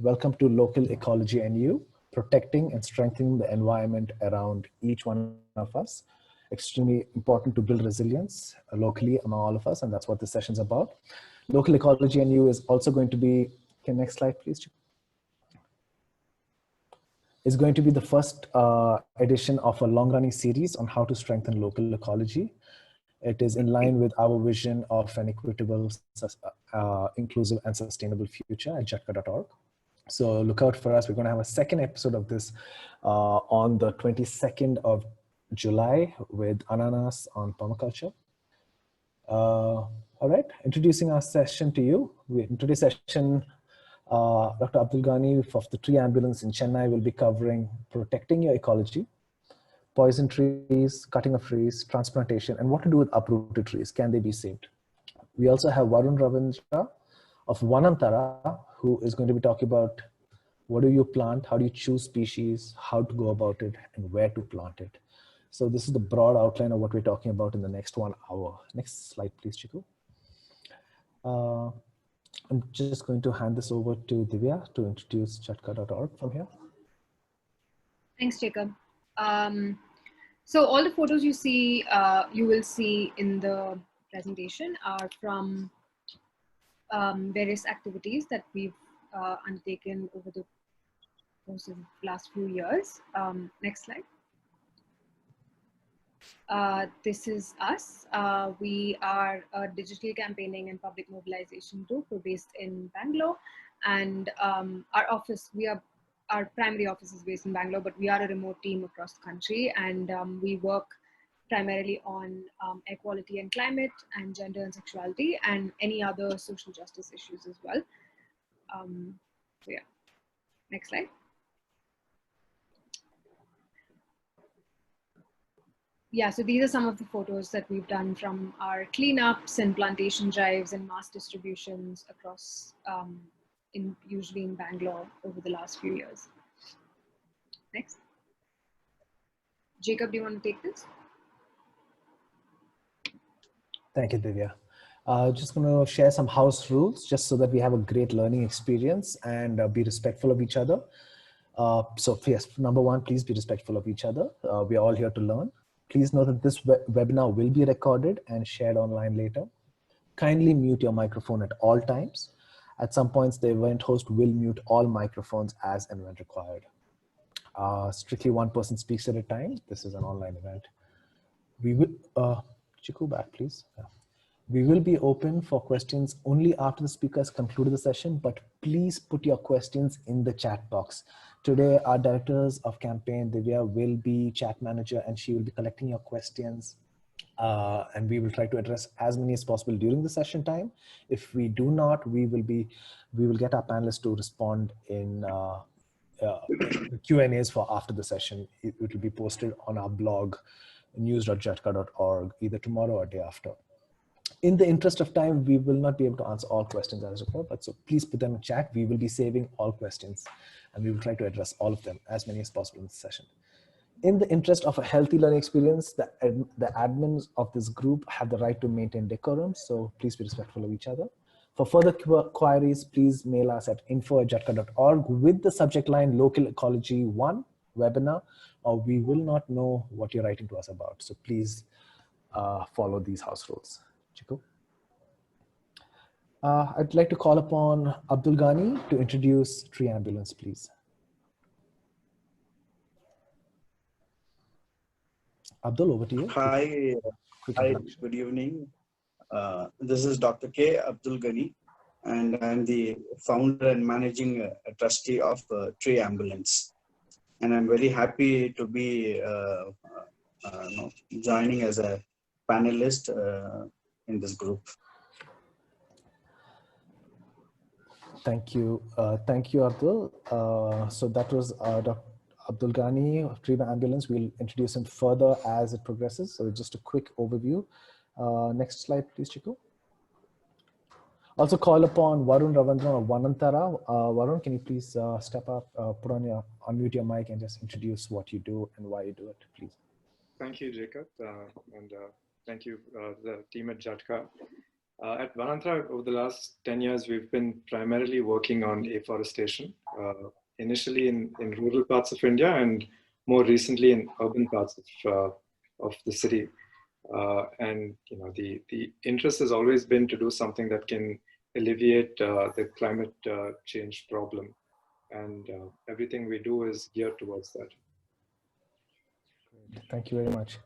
Welcome to Local Ecology and You, protecting and strengthening the environment around each one of us. Extremely important to build resilience locally among all of us, and that's what this session's about. Local Ecology and You is also going to be, okay, next slide, please. Is going to be the first edition of a long-running series on how to strengthen local ecology. It is in line with our vision of an equitable, inclusive, and sustainable future at Jhatkaa.org. So look out for us. We're going to have a second episode of this on the 22nd of July with Ananas on permaculture. All right, introducing our session to you. In today's session, Dr. Adbul Ghani of the Tree Ambulance in Chennai will be covering protecting your ecology, poison trees, cutting of trees, transplantation, and what to do with uprooted trees. Can they be saved? We also have Varun Ravindran of Vanantara, who is going to be talking about what do you plant, how do you choose species, how to go about it, and where to plant it. So this is the broad outline of what we're talking about in the next 1 hour. Next slide, please, Chiku. I'm just going to hand this over to Divya to introduce Jhatkaa.org from here. Thanks, Jacob. So all the photos you see, you will see in the presentation are from various activities that we've undertaken over the course of the last few years. Next slide. This is us. We are a digital campaigning and public mobilization group. We're based in Bangalore, and our primary office is based in Bangalore, but we are a remote team across the country, and we work primarily on air quality and climate and gender and sexuality and any other social justice issues as well. So yeah, next slide. Yeah, so these are some of the photos that we've done from our cleanups and plantation drives and mass distributions across, usually in Bangalore over the last few years. Next. Jacob, do you want to take this? Thank you, Divya. Just going to share some house rules just so that we have a great learning experience and be respectful of each other. So yes, number one, please be respectful of each other. We're all here to learn. Please know that this webinar will be recorded and shared online later. Kindly mute your microphone at all times. At some points, the event host will mute all microphones as and when required. Strictly one person speaks at a time. This is an online event. We will, Chiku, back please. Yeah. We will be open for questions only after the speakers concluded the session, but please put your questions in the chat box. Today, our directors of campaign, Divya, will be chat manager, and she will be collecting your questions. And we will try to address as many as possible during the session time. If we do not, we will get our panelists to respond in Q&As for after the session. It will be posted on our blog, news.jhatkaa.org, either tomorrow or day after. In the interest of time, we will not be able to answer all questions as required, but so please put them in chat. We will be saving all questions, and we will try to address all of them, as many as possible in this session. In the interest of a healthy learning experience, the admins of this group have the right to maintain decorum, so please be respectful of each other. For further queries, please mail us at info@jhatkaa.org with the subject line Local Ecology 1 webinar, or we will not know what you're writing to us about. So please follow these house rules. Chiku. I'd like to call upon Adbul Ghani to introduce Tree Ambulance, please. Abdul, over to you. Hi, good evening. This is Dr. K. Abdul Ghani, and I'm the founder and managing trustee of Tree Ambulance. And I'm very happy to be joining as a panelist in this group. Thank you, Abdul. So that was Dr. Adbul Ghani of Tree Ambulance. We'll introduce him further as it progresses. So just a quick overview. Next slide, please, Chiku. Also call upon Varun Ravindran of Vanantara. Varun, can you please step up, unmute your mic and just introduce what you do and why you do it, please. Thank you, Jacob, and thank you, the team at Jhatkaa. At Vanantara, over the last 10 years, we've been primarily working on afforestation. initially in rural parts of India and more recently in urban parts of the city. And the interest has always been to do something that can alleviate the climate change problem, and everything we do is geared towards that. Thank you very much.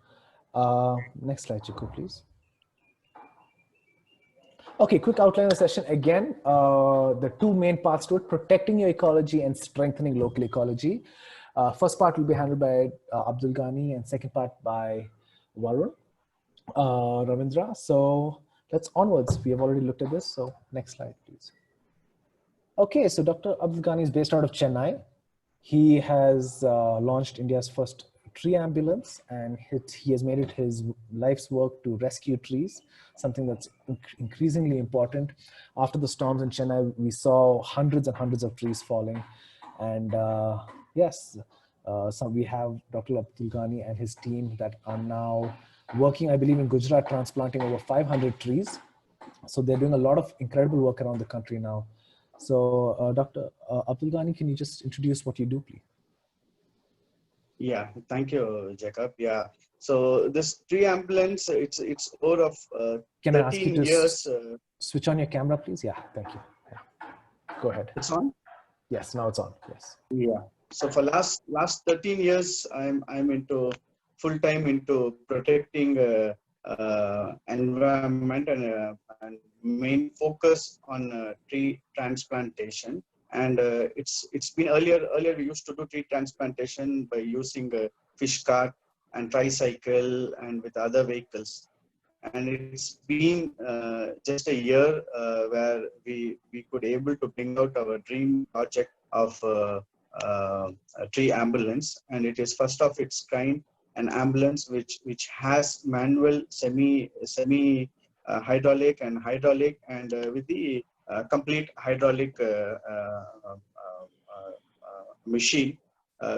Next slide, Chiku, please. Okay, quick outline of the session. Again, the two main parts to it: protecting your ecology and strengthening local ecology. First part will be handled by Adbul Ghani, and second part by Varun Ravindran. So let's onwards. We have already looked at this. So next slide, please. Okay, so Dr. Adbul Ghani is based out of Chennai. He has launched India's first tree ambulance, and he has made it his life's work to rescue trees, something that's increasingly important. After the storms in Chennai, we saw hundreds and hundreds of trees falling. And yes, so we have Dr. Adbul Ghani and his team that are now working, I believe, in Gujarat, transplanting over 500 trees. So they're doing a lot of incredible work around the country now. So Dr. Adbul Ghani, can you just introduce what you do, please? Yeah, thank you, Jacob. Yeah, so this tree ambulance, it's over of 13 years. Switch on your camera, please? Yeah, thank you. Yeah. Go ahead. It's on? Yes, now it's on. Yes. Yeah. So for last 13 years, I'm into full-time into protecting environment and main focus on tree transplantation. And it's been earlier we used to do tree transplantation by using a fish cart and tricycle and with other vehicles. And it's been just a year where we could able to bring out our dream project of a tree ambulance, and it is first of its kind, an ambulance which has manual, semi hydraulic and with the complete hydraulic machine,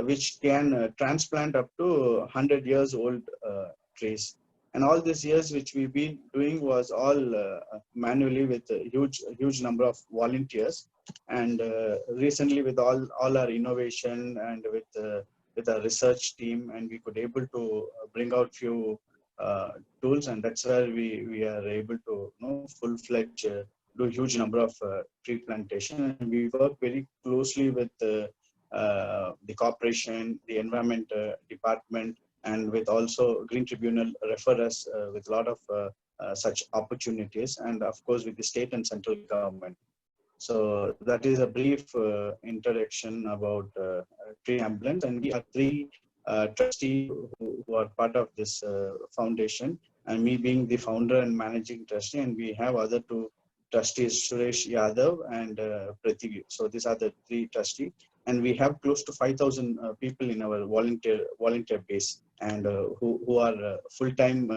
which can transplant up to 100 years old trees. And all these years which we've been doing was all manually with a huge number of volunteers. And recently with all our innovation and with our research team, and we could able to bring out few tools, and that's where we are able to full-fledged do a huge number of tree plantation. And we work very closely with the corporation, the environment department, and with also Green Tribunal refer us with a lot of such opportunities, and of course with the state and central government. So that is a brief introduction about tree ambulance, and we are three trustees who are part of this foundation, and me being the founder and managing trustee, and we have other two trustees, Suresh Yadav and Prithvi. So these are the three trustees, and we have close to 5,000 people in our volunteer base, and who are full-time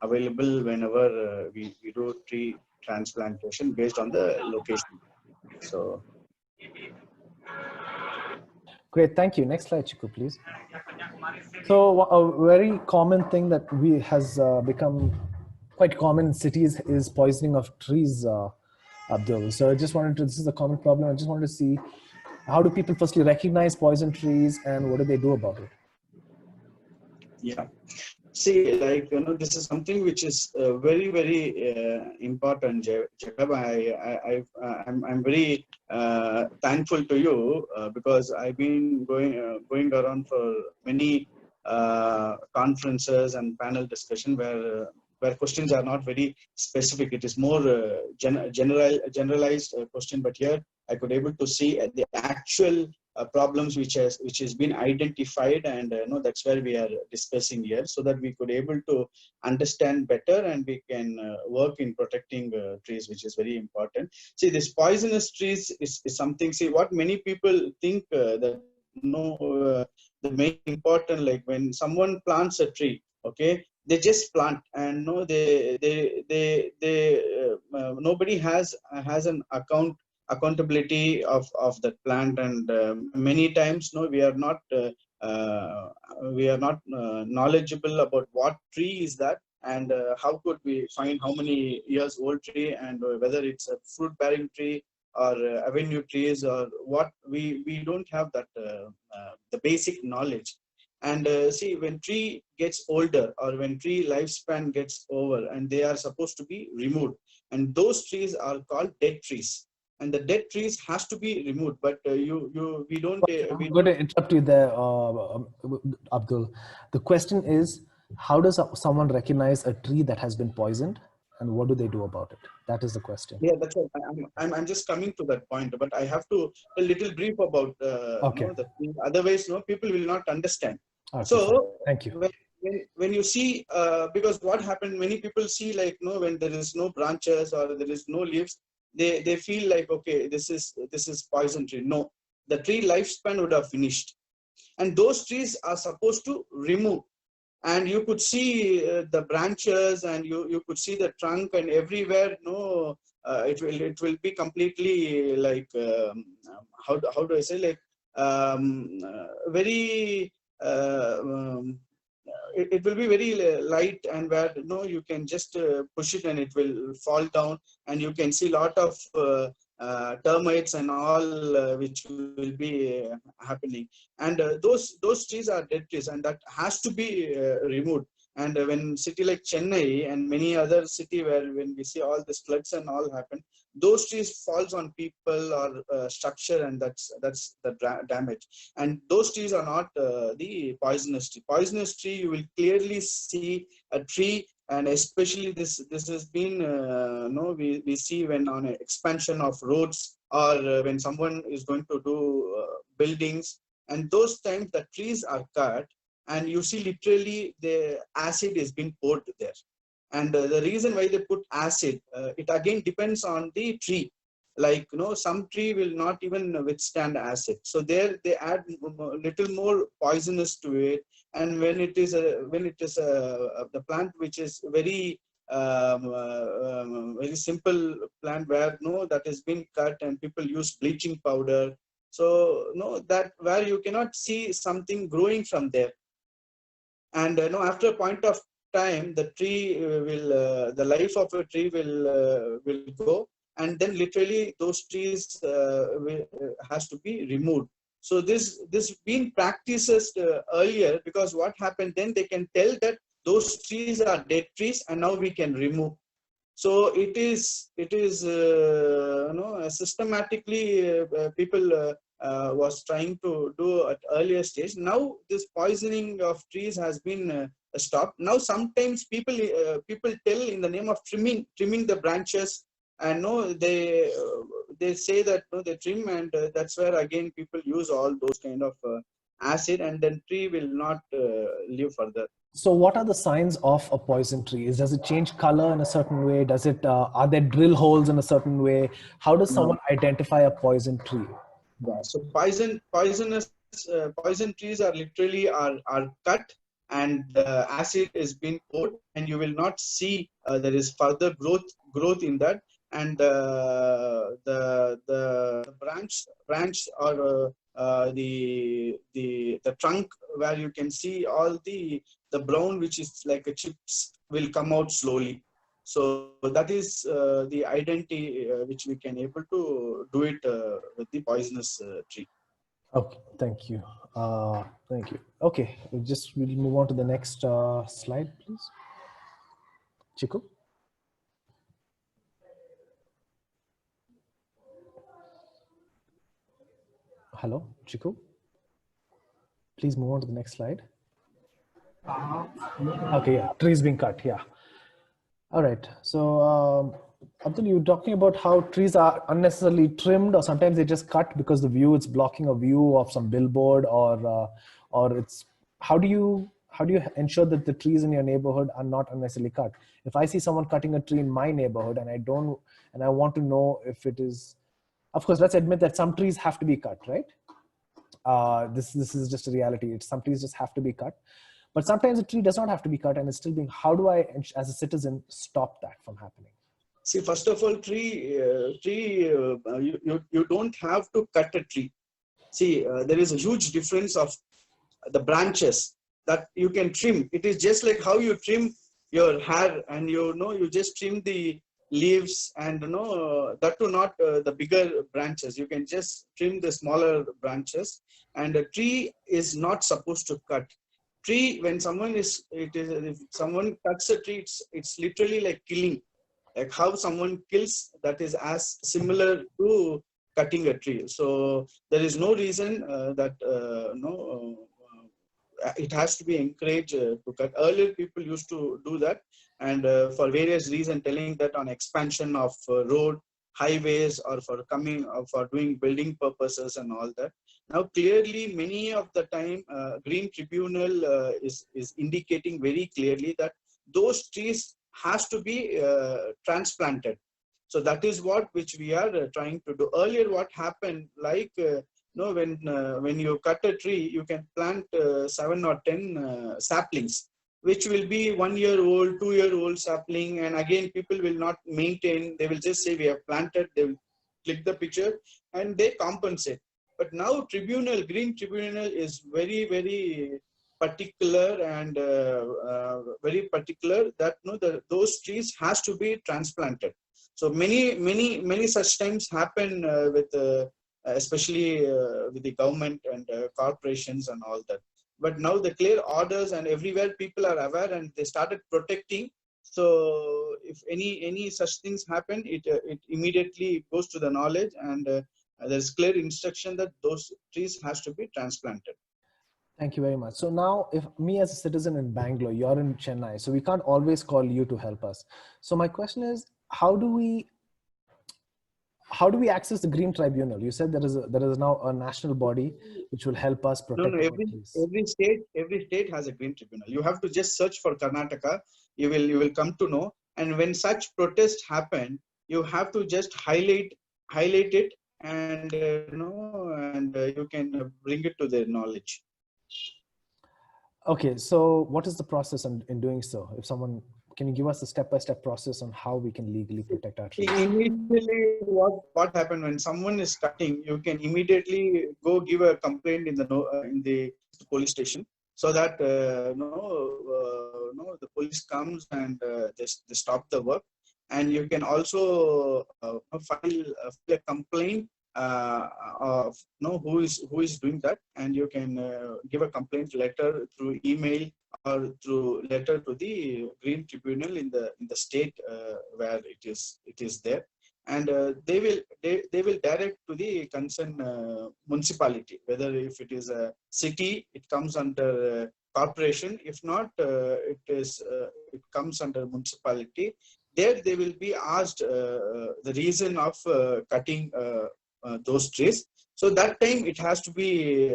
available whenever we do tree transplantation based on the location. So great, thank you. Next slide, Chiku, please. So a very common thing that has become quite common in cities is poisoning of trees, Abdul. So I just wanted to, this is a common problem. I just wanted to see, how do people firstly recognize poison trees, and what do they do about it? Yeah. See, like, this is something which is very, very important, Jacob. I'm very thankful to you because I've been going around for many conferences and panel discussion where questions are not very specific. It is more generalized question, but here I could able to see the actual problems which has been identified, and that's where we are discussing here, so that we could able to understand better and we can work in protecting trees, which is very important. See, this poisonous trees is something, see, what many people think that the main important, like when someone plants a tree, okay, they just plant, and nobody has an accountability of that plant, and many times we are not knowledgeable about what tree is that, and how could we find how many years old tree, and whether it's a fruit bearing tree or avenue trees or what, we don't have that the basic knowledge. And see, when tree gets older or when tree lifespan gets over and they are supposed to be removed, and those trees are called dead trees, and the dead trees has to be removed. But we don't I'm going to interrupt you there, Abdul. The question is, how does someone recognize a tree that has been poisoned, and what do they do about it? That is the question. Yeah, that's right. I'm just coming to that point, but I have to a little brief about Okay. the tree. Otherwise, people will not understand. Okay, So fine. Thank you. When you see, because what happened, many people see like, when there is no branches or there is no leaves, they feel like, okay, this is poison tree. No, the tree lifespan would have finished, and those trees are supposed to remove. And you could see the branches, and you could see the trunk, and everywhere it will be completely like how do I say, like very it will be very light, and where you can just push it and it will fall down, and you can see a lot of termites and all which will be happening. And those trees are dead trees, and that has to be removed. And when city like Chennai and many other city where when we see all these floods and all happen, those trees falls on people or structure, and that's the damage. And those trees are not the poisonous tree. Poisonous tree, you will clearly see a tree, and especially this has been we see when on an expansion of roads, or when someone is going to do buildings, and those times the trees are cut, and you see literally the acid is being poured there. And the reason why they put acid, it again depends on the tree. Like some tree will not even withstand acid, so there they add little more poisonous to it. And when it is the plant which is very very simple plant, where that has been cut and people use bleaching powder, so that where you cannot see something growing from there. And after a point of time, the tree the life of a tree will go, and then literally those trees has to be removed. So this been practices earlier, because what happened then, they can tell that those trees are dead trees and now we can remove. So it is systematically people was trying to do at earlier stage. Now this poisoning of trees has been stopped. Now sometimes people tell in the name of trimming the branches, and they say that they trim, and that's where again people use all those kind of acid, and then tree will not live further. So what are the signs of a poison tree? Does it change color in a certain way? Does it are there drill holes in a certain way? How does someone identify a poison tree? Yeah, so poison trees are literally are cut, and acid is being poured, and you will not see there is further growth in that. And the branch or the trunk, where you can see all the brown, which is like a chips, will come out slowly. So that is the identity which we can able to do it with the poisonous tree. Okay, thank you. Thank you. Okay, we'll move on to the next slide, please. Chiku. Hello, Chiku. Please move on to the next slide. Okay, yeah, trees being cut, yeah. All right, so Abdul, you were talking about how trees are unnecessarily trimmed, or sometimes they just cut because it's blocking a view of some billboard, or it's, how do you ensure that the trees in your neighborhood are not unnecessarily cut? If I see someone cutting a tree in my neighborhood and I want to know if it is, of course, let's admit that some trees have to be cut, right? This is just a reality. Some trees just have to be cut. But sometimes a tree does not have to be cut and it's still being, how do I, as a citizen, stop that from happening? See, first of all, you don't have to cut a tree. See, there is a huge difference of the branches that you can trim. It is just like how you trim your hair, and you just trim the leaves, and that too not the bigger branches. You can just trim the smaller branches, and a tree is not supposed to cut. Tree, when if someone cuts a tree, it's literally like killing. Like how someone kills, that is as similar to cutting a tree. So there is no reason that no. It has to be encouraged to cut. Earlier, people used to do that, and for various reasons, telling that on expansion of road, highways, or for coming for doing building purposes and all that. Now, clearly, many of the time, Green Tribunal is indicating very clearly that those trees has to be transplanted. So that is what which we are trying to do. Earlier, what happened, like no, when you cut a tree, you can plant 7 or 10 saplings, which will be 1 year old, 2 year old sapling, and again people will not maintain. They will just say we have planted. They will click the picture and they compensate. But now Green Tribunal is very particular and very particular that those trees has to be transplanted. So many such times happen with. Especially with the government and corporations and all that. But now the clear orders, and everywhere people are aware and they started protecting. So if any such things happen, it immediately goes to the knowledge, and there's clear instruction that those trees has to be transplanted. Thank you very much. So now, if me as a citizen in Bangalore, you're in Chennai, so we can't always call you to help us. So my question is, how do we access the Green Tribunal? You said there is now a national body which will help us protect our trees. Every state has a Green Tribunal. You have to just search for Karnataka. You will come to know. And when such protests happen, you have to just highlight it, and you can bring it to their knowledge. Okay, so what is the process in doing so? If someone, can you give us a step-by-step process on how we can legally protect our trees? Initially, what happened when someone is cutting, you can immediately go give a complaint in the police station, so that the police comes and they stop the work. And you can also file a complaint of who is doing that, and you can give a complaint letter through email or through letter to the Green Tribunal in the state where it is there, and they will direct to the concerned municipality. Whether if it is a city, it comes under corporation. If not, it comes under municipality. There they will be asked the reason of cutting those trees. So that time it has to be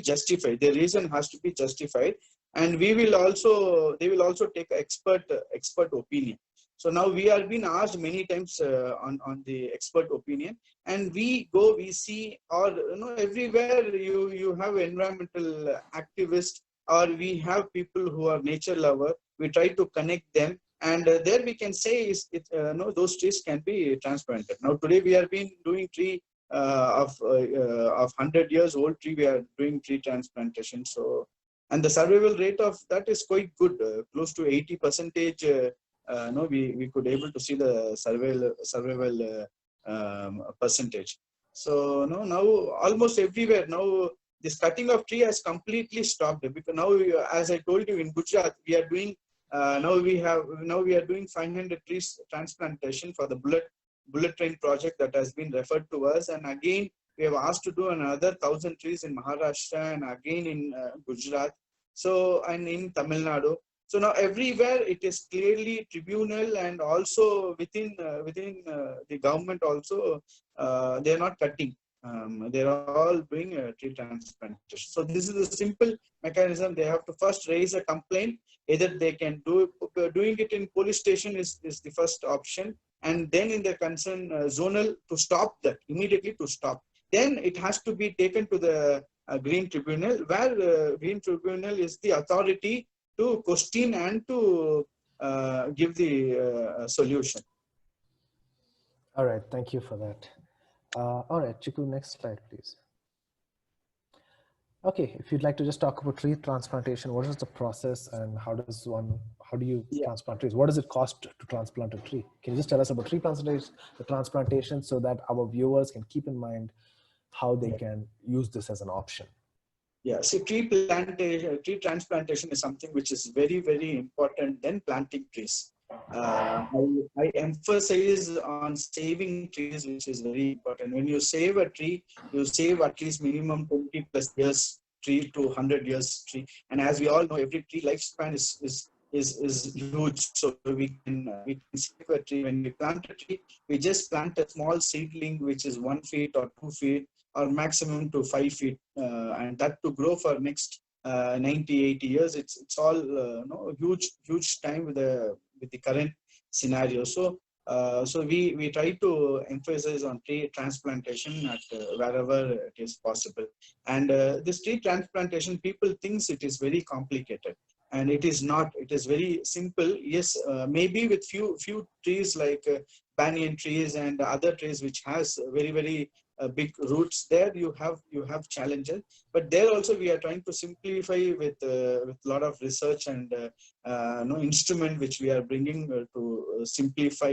justified. The reason has to be justified, and they will also take expert opinion. So now we are being asked many times on the expert opinion, and we see, or everywhere you have environmental activists, or we have people who are nature lover. We try to connect them, and there we can say those trees can be transplanted. Now today we are doing tree of 100 years old tree. We are doing tree transplantation. So, and the survival rate of that is quite good, close to 80%. We could able to see the survival percentage. So now almost everywhere now this cutting of tree has completely stopped, because now as I told you, in Gujarat we are doing now we are doing 500 trees transplantation for the bullet train project that has been referred to us, and again we have asked to do another 1,000 trees in Maharashtra, and again in Gujarat, so, and in Tamil Nadu. So now everywhere it is clearly tribunal, and also within the government also they are not cutting. They are all doing tree transplantation. So this is a simple mechanism. They have to first raise a complaint. Either they can doing it in police station is the first option, and then in the concerned zonal to stop that, immediately to stop. Then it has to be taken to the Green Tribunal, where Green Tribunal is the authority to question and to give the solution. All right, thank you for that. All right, Chiku, next slide, please. Okay, if you'd like to just talk about tree transplantation, what is the process and how do you Yeah. transplant trees? What does it cost to transplant a tree? Can you just tell us about the transplantation so that our viewers can keep in mind how they can use this as an option? Yeah, see, tree transplantation is something which is very, very important than planting trees. I emphasize on saving trees, which is very important. When you save a tree, you save at least minimum 20 plus years tree to 100 years tree. And as we all know, every tree lifespan is huge. So we can save a tree. When we plant a tree, we just plant a small seedling, which is 1 feet or 2 feet or maximum to 5 feet, and that to grow for next 90, 80 years. It's all huge time with the current scenario. So we try to emphasize on tree transplantation at wherever it is possible. And this tree transplantation, people thinks it is very complicated, and it is not. It is very simple. Yes, maybe with few trees like banyan trees and other trees which has very big roots, there you have challenges, but there also we are trying to simplify with a lot of research and no instrument which we are bringing to simplify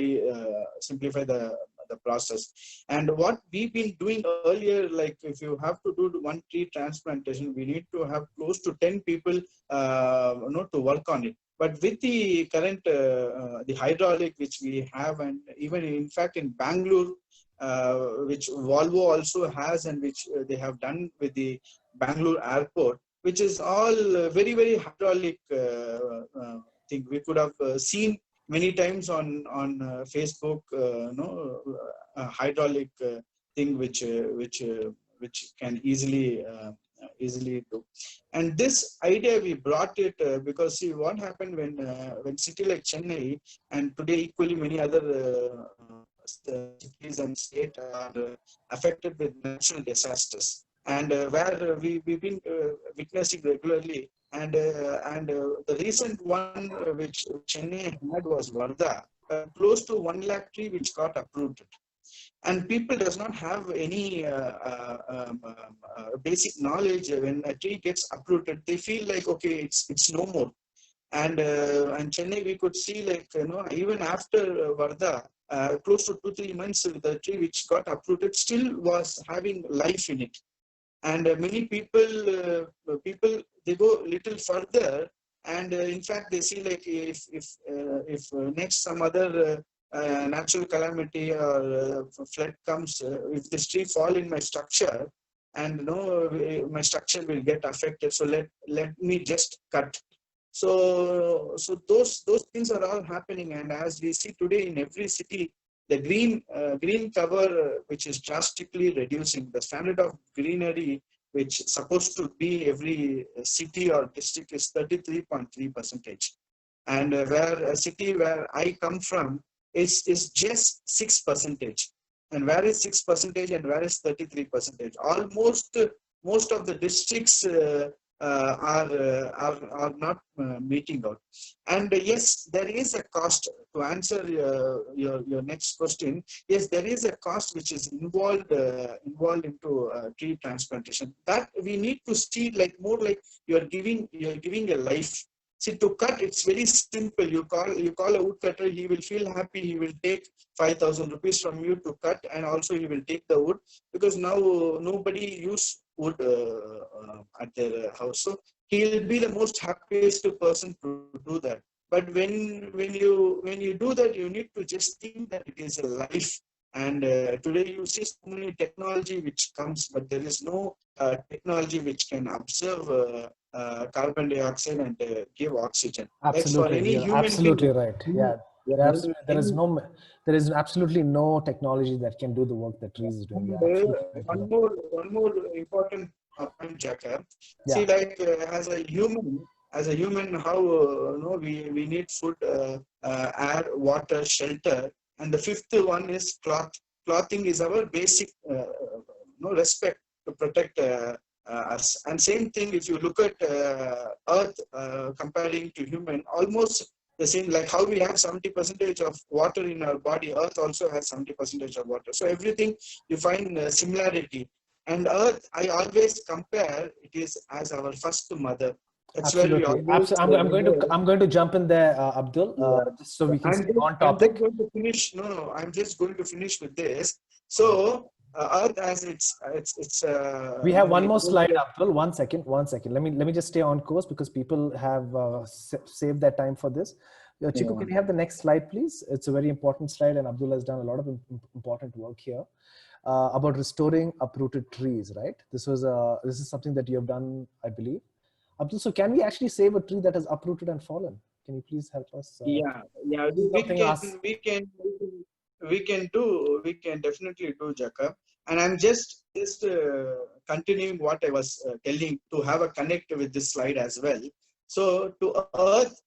the process. And what we've been doing earlier, like if you have to do one tree transplantation, we need to have close to 10 people to work on it. But with the current the hydraulic which we have, and even in fact in Bangalore, which Volvo also has, and which they have done with the Bangalore airport, which is all very hydraulic thing. We could have seen many times on Facebook, hydraulic thing which can easily do. And this idea we brought it because see what happened when city like Chennai, and today equally many other cities and states are affected with natural disasters, and where we've been witnessing regularly. And the recent one which Chennai had was Varda, close to 1 lakh tree which got uprooted. And people does not have any basic knowledge. When a tree gets uprooted, they feel like, okay, it's no more. And Chennai, we could see, like, even after Varda, close to 2-3 months, the tree which got uprooted still was having life in it. And many people they go little further, and in fact they see, like, if next some other natural calamity or flood comes, if this tree fall in my structure, and my structure will get affected, so let me just cut. So those things are all happening. And as we see today in every city, the green cover, which is drastically reducing. The standard of greenery which is supposed to be every city or district is 33.3%. And where a city where I come from is just 6%. And where is 6% and where is 33%? Almost most of the districts are not meeting out. And yes, there is a cost. To answer your next question, yes, there is a cost which is involved into tree transplantation. That we need to see, like, more like you're giving a life. See, to cut, it's very simple. You call a woodcutter, he will feel happy. He will take 5,000 rupees from you to cut, and also he will take the wood, because now nobody use wood at their house. So he'll be the most happiest person to do that. But when you do that, you need to just think that it is a life. And today you see so many technology which comes, but there is no technology which can observe carbon dioxide and give oxygen. Absolutely, like for any you're human absolutely being, right. Yeah, there is absolutely no technology that can do the work that trees is doing. Yeah, absolutely right. One more important point, Jhatkaa. Yeah. See, like as a human, how we need food, air, water, shelter, and the fifth one is cloth. Clothing is our basic respect to protect us. And same thing, if you look at Earth comparing to human, almost the same. Like how we have 70% of water in our body, Earth also has 70% of water. So everything you find similarity. And Earth, I always compare it is as our first mother. That's where we Absolutely. always. I'm going to jump in there, Abdul, just so we can stay on topic. I'm just going to finish. No, I'm just going to finish with this. So Earth, as it's. We have one more slide, Abdul. One second. Let me just stay on course because people have saved their time for this. Chiku, can you have the next slide, please? It's a very important slide, and Abdul has done a lot of important work here about restoring uprooted trees. Right? This is something that you have done, I believe. Abdul, so can we actually save a tree that has uprooted and fallen? Can you please help us? Yeah. We can definitely do, Jhatkaa. And I'm just continuing what I was telling to have a connect with this slide as well. So to Earth,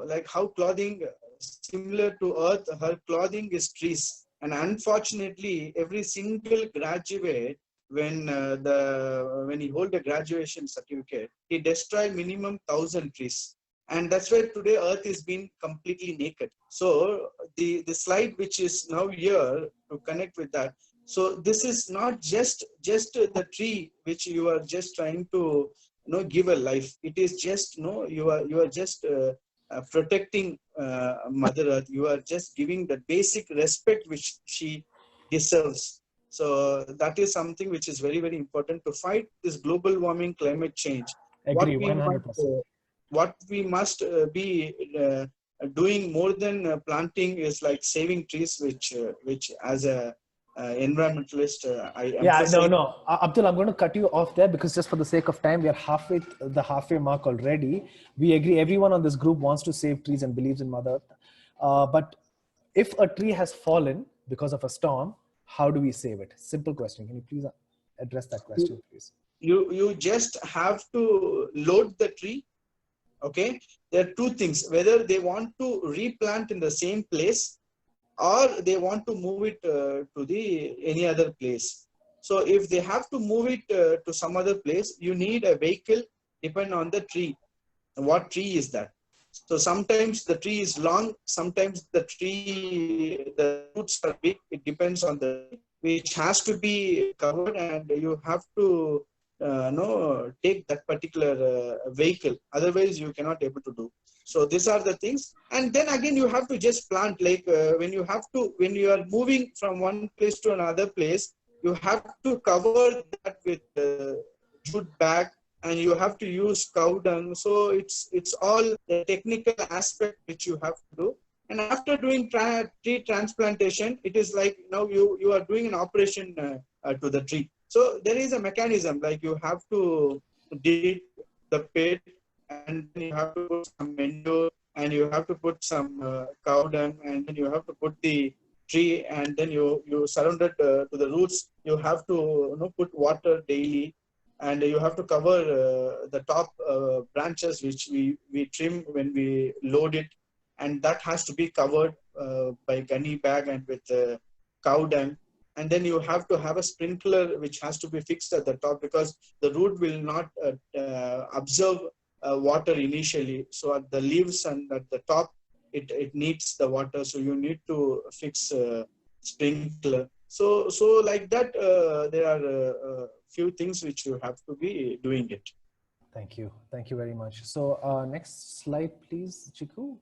like how clothing similar to Earth, her clothing is trees. And unfortunately, every single graduate, when he hold a graduation certificate, he destroy minimum 1,000 trees. And that's why today Earth is being completely naked. So the slide which is now here to connect with that. So this is not just the tree which you are just trying to give a life. It is just you are just protecting Mother Earth. You are just giving the basic respect which she deserves. So that is something which is very, very important to fight this global warming, climate change. Agree, 100%. What we must be doing more than planting is like saving trees, which as a environmentalist, I emphasize. Abdul, I'm going to cut you off there because just for the sake of time, we are the halfway mark already. We agree, everyone on this group wants to save trees and believes in Mother Earth. But if a tree has fallen because of a storm, how do we save it? Simple question. Can you please address that question, please? You just have to load the tree. Okay, there are two things: whether they want to replant in the same place or they want to move it to any other place. So if they have to move it to some other place, you need a vehicle depending on the tree. What tree is that? So sometimes the tree is long, sometimes the roots are big. It depends on the tree, which has to be covered, and you have to take that particular vehicle. Otherwise, you cannot able to do. So these are the things. And then again, you have to just plant, like when you are moving from one place to another place, you have to cover that with jute bag, and you have to use cow dung. So it's all the technical aspect which you have to do. And after doing tree transplantation, it is like now you are doing an operation to the tree. So there is a mechanism, like you have to dig the pit, and then you have to put some manure, and you have to put some cow dung, and then you have to put the tree, and then you surround it to the roots. You have to put water daily, and you have to cover the top branches which we trim when we load it, and that has to be covered by gunny bag and with cow dung. And then you have to have a sprinkler which has to be fixed at the top, because the root will not absorb water initially. So at the leaves and at the top, it needs the water. So you need to fix sprinkler. So like that, there are few things which you have to be doing it. Thank you very much. So next slide, please, Chiku.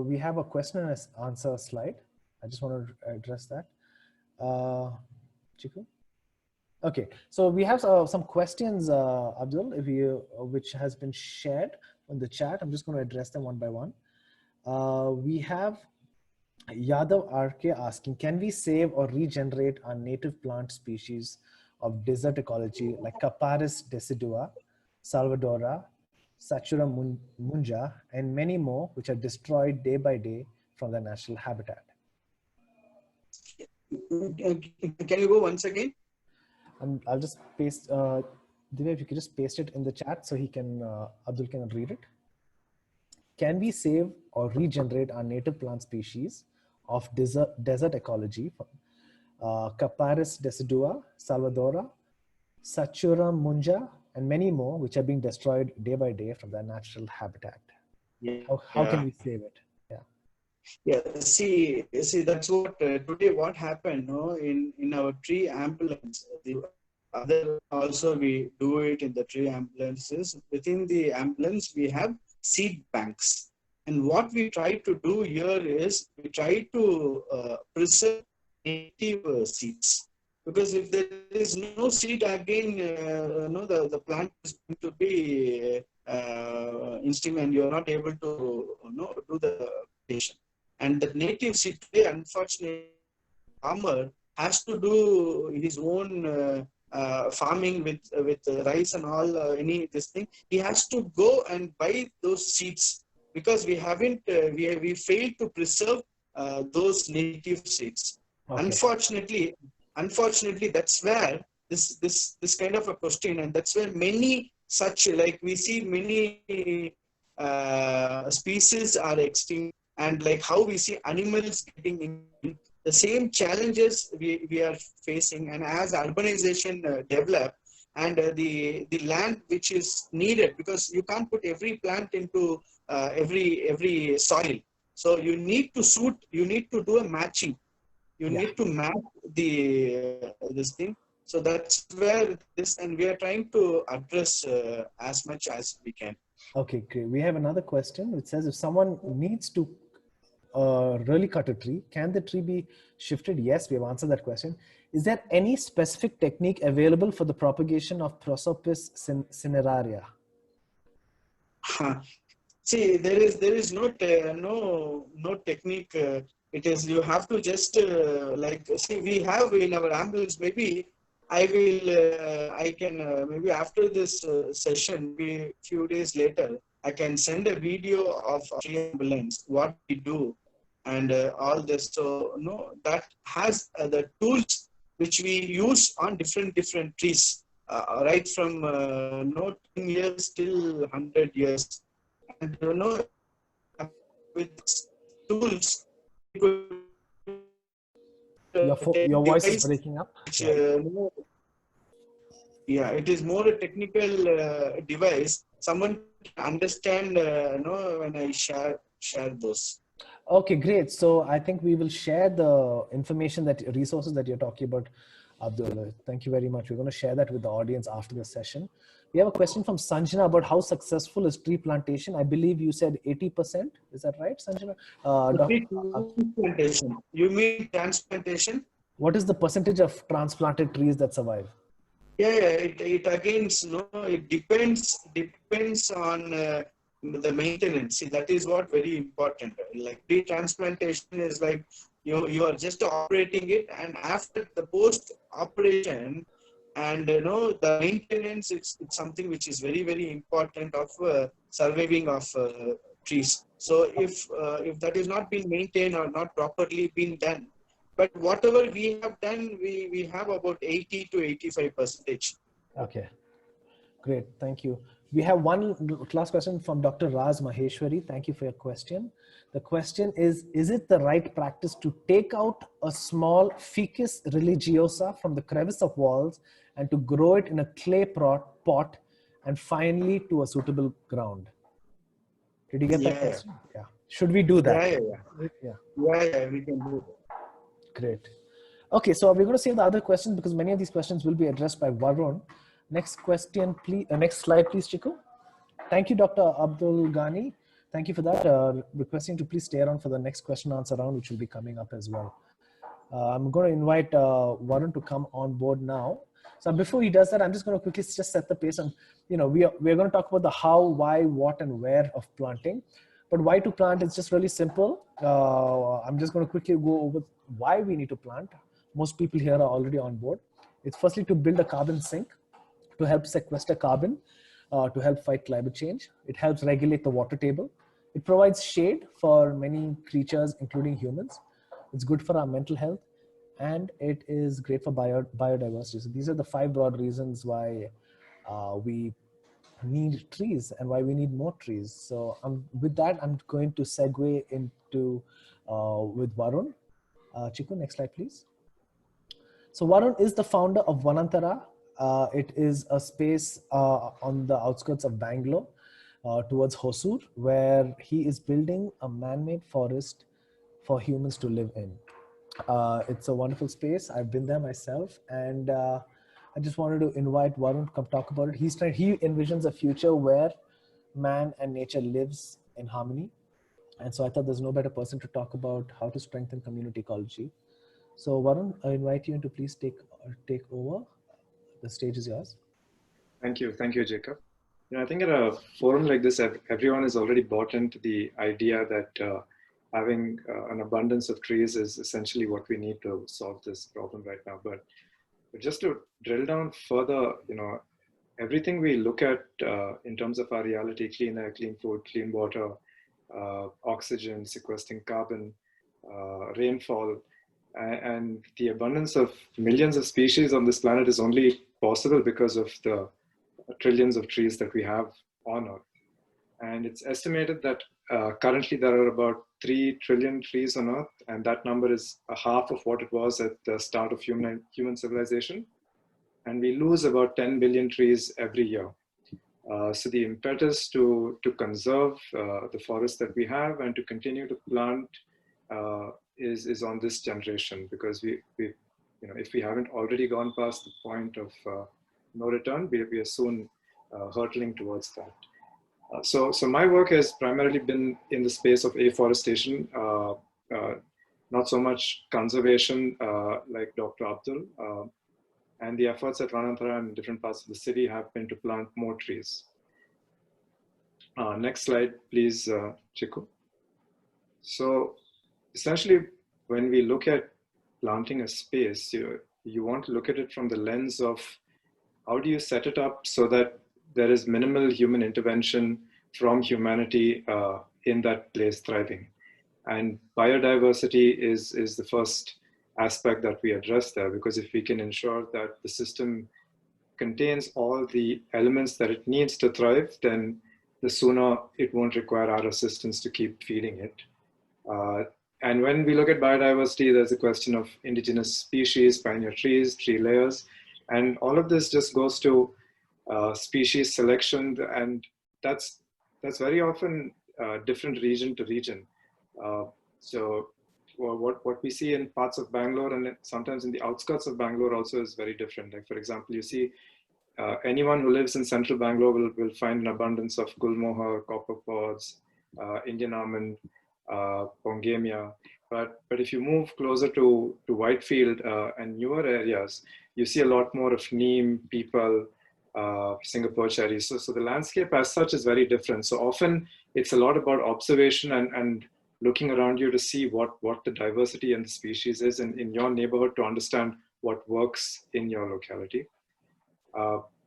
We have a question and answer slide. I just want to address that. Chiku? Okay, so we have some questions, Abdul, which has been shared on the chat. I'm just going to address them one by one. We have Yadav RK asking, can we save or regenerate our native plant species of desert ecology like Capparis decidua, Salvadora, Satura munja, and many more, which are destroyed day by day from their natural habitat? Can you go once again? I'll just paste, Divya, if you could just paste it in the chat so Abdul can read it. Can we save or regenerate our native plant species of desert ecology, Capparis decidua, Salvadora, Satura munja, and many more, which are being destroyed day by day from their natural habitat? Yeah. How can we save it? Yeah. Yeah, see, that's what today what happened, no, in our tree ambulance. The other also we do it in the tree ambulances. Within the ambulance, we have seed banks, and what we try to do here is we try to preserve native seeds, because if there is no seed again, no, the plant is going to be instinct, and you are not able to do the plantation. And the native seed today, unfortunately, farmer has to do his own farming with rice and all, any this thing. He has to go and buy those seeds, because we haven't we failed to preserve those native seeds. Okay. Unfortunately, that's where this kind of a question, and that's where many such, like we see many species are extinct, and like how we see animals getting in, the same challenges we are facing. And as urbanization develop, and the land which is needed, because you can't put every plant into every soil, so you need to do a matching. You need to match this thing. So that's where this, and we are trying to address as much as we can. Okay, great. We have another question which says, if someone needs to really cut a tree, can the tree be shifted? Yes, we have answered that question. Is there any specific technique available for the propagation of Prosopis cineraria? See, there is no technique. It is, you have to just like, see, we have in our ambulance. Maybe I can maybe after this session, maybe few days later, I can send a video of tree ambulance, what we do, and all this. So no, that has the tools which we use on different trees, right from no 10 years till 100 years. And with tools, we could Your voice is breaking up. Which, it is more a technical device. Someone can understand, when I share those. Okay, great. So I think we will share the information, that resources that you're talking about, Abdul. Thank you very much. We're going to share that with the audience after the session. We have a question from Sanjana about how successful is tree plantation. I believe you said 80%. Is that right, Sanjana? Transplantation. You mean transplantation? What is the percentage of transplanted trees that survive? It again, it depends on the maintenance. See, that is what very important. Like tree transplantation is like you are just operating it, and after the post operation, and the maintenance, it's something which is very important of surviving of trees. So if that is not being maintained or not properly being done, but whatever we have done, we have about 80 to 85%. Okay, great. Thank you. We have one last question from Dr. Raz Maheshwari. Thank you for your question. The question is it the right practice to take out a small Ficus religiosa from the crevice of walls and to grow it in a clay pot and finally to a suitable ground? Did you get that question? Yeah. Should we do that? Yeah, we can do that. Great. Okay, so we're going to save the other questions because many of these questions will be addressed by Varun. Next question, please. Next slide, please, Chiku. Thank you, Dr. Adbul Ghani. Thank you for that. Requesting to please stay around for the next question answer round, which will be coming up as well. I'm going to invite Varun to come on board now. So before he does that, I'm just going to quickly just set the pace. And we're going to talk about the how, why, what, and where of planting. But why to plant is just really simple. I'm just going to quickly go over why we need to plant. Most people here are already on board. It's firstly to build a carbon sink, to help sequester carbon, to help fight climate change. It helps regulate the water table. It provides shade for many creatures, including humans. It's good for our mental health, and it is great for biodiversity. So these are the 5 broad reasons why we need trees and why we need more trees. So with that, I'm going to segue into with Varun. Chiku, next slide, please. So Varun is the founder of Vanantara. It is a space on the outskirts of Bangalore towards Hosur, where he is building a man-made forest for humans to live in. It's a wonderful space. I've been there myself, and I just wanted to invite Varun to come talk about it. He envisions a future where man and nature lives in harmony. And so I thought there's no better person to talk about how to strengthen community ecology. So Varun, I invite you to please take over. The stage is yours. Thank you, Jacob. I think at a forum like this, everyone is already bought into the idea that having an abundance of trees is essentially what we need to solve this problem right now. But just to drill down further, everything we look at in terms of our reality, clean air, clean food, clean water, oxygen, sequestering carbon, rainfall, and the abundance of millions of species on this planet is only possible because of the trillions of trees that we have on Earth. And it's estimated that currently there are about 3 trillion trees on Earth, and that number is a half of what it was at the start of human civilization. And we lose about 10 billion trees every year. So the impetus to conserve the forests that we have and to continue to plant is on this generation, because we if we haven't already gone past the point of no return, we are soon hurtling towards that. So my work has primarily been in the space of afforestation, not so much conservation like Dr. Abdul. And the efforts at Ranantara and different parts of the city have been to plant more trees. Next slide, please, Chiku. So essentially, when we look at planting a space, you want to look at it from the lens of how do you set it up so that there is minimal human intervention from humanity in that place thriving. And biodiversity is the first aspect that we address there, because if we can ensure that the system contains all the elements that it needs to thrive, then the sooner it won't require our assistance to keep feeding it. And when we look at biodiversity, there's a question of indigenous species, pioneer trees, tree layers, and all of this just goes to species selection, and that's very often different region to region. So what we see in parts of Bangalore and sometimes in the outskirts of Bangalore also is very different. Like, for example, you see anyone who lives in central Bangalore will find an abundance of gulmohar, copper pods, Indian almond, pongamia. But if you move closer to Whitefield and newer areas, you see a lot more of neem, peepal, Singapore cherries. So the landscape as such is very different. So often it's a lot about observation and looking around you to see what the diversity and the species is in your neighborhood, to understand what works in your locality.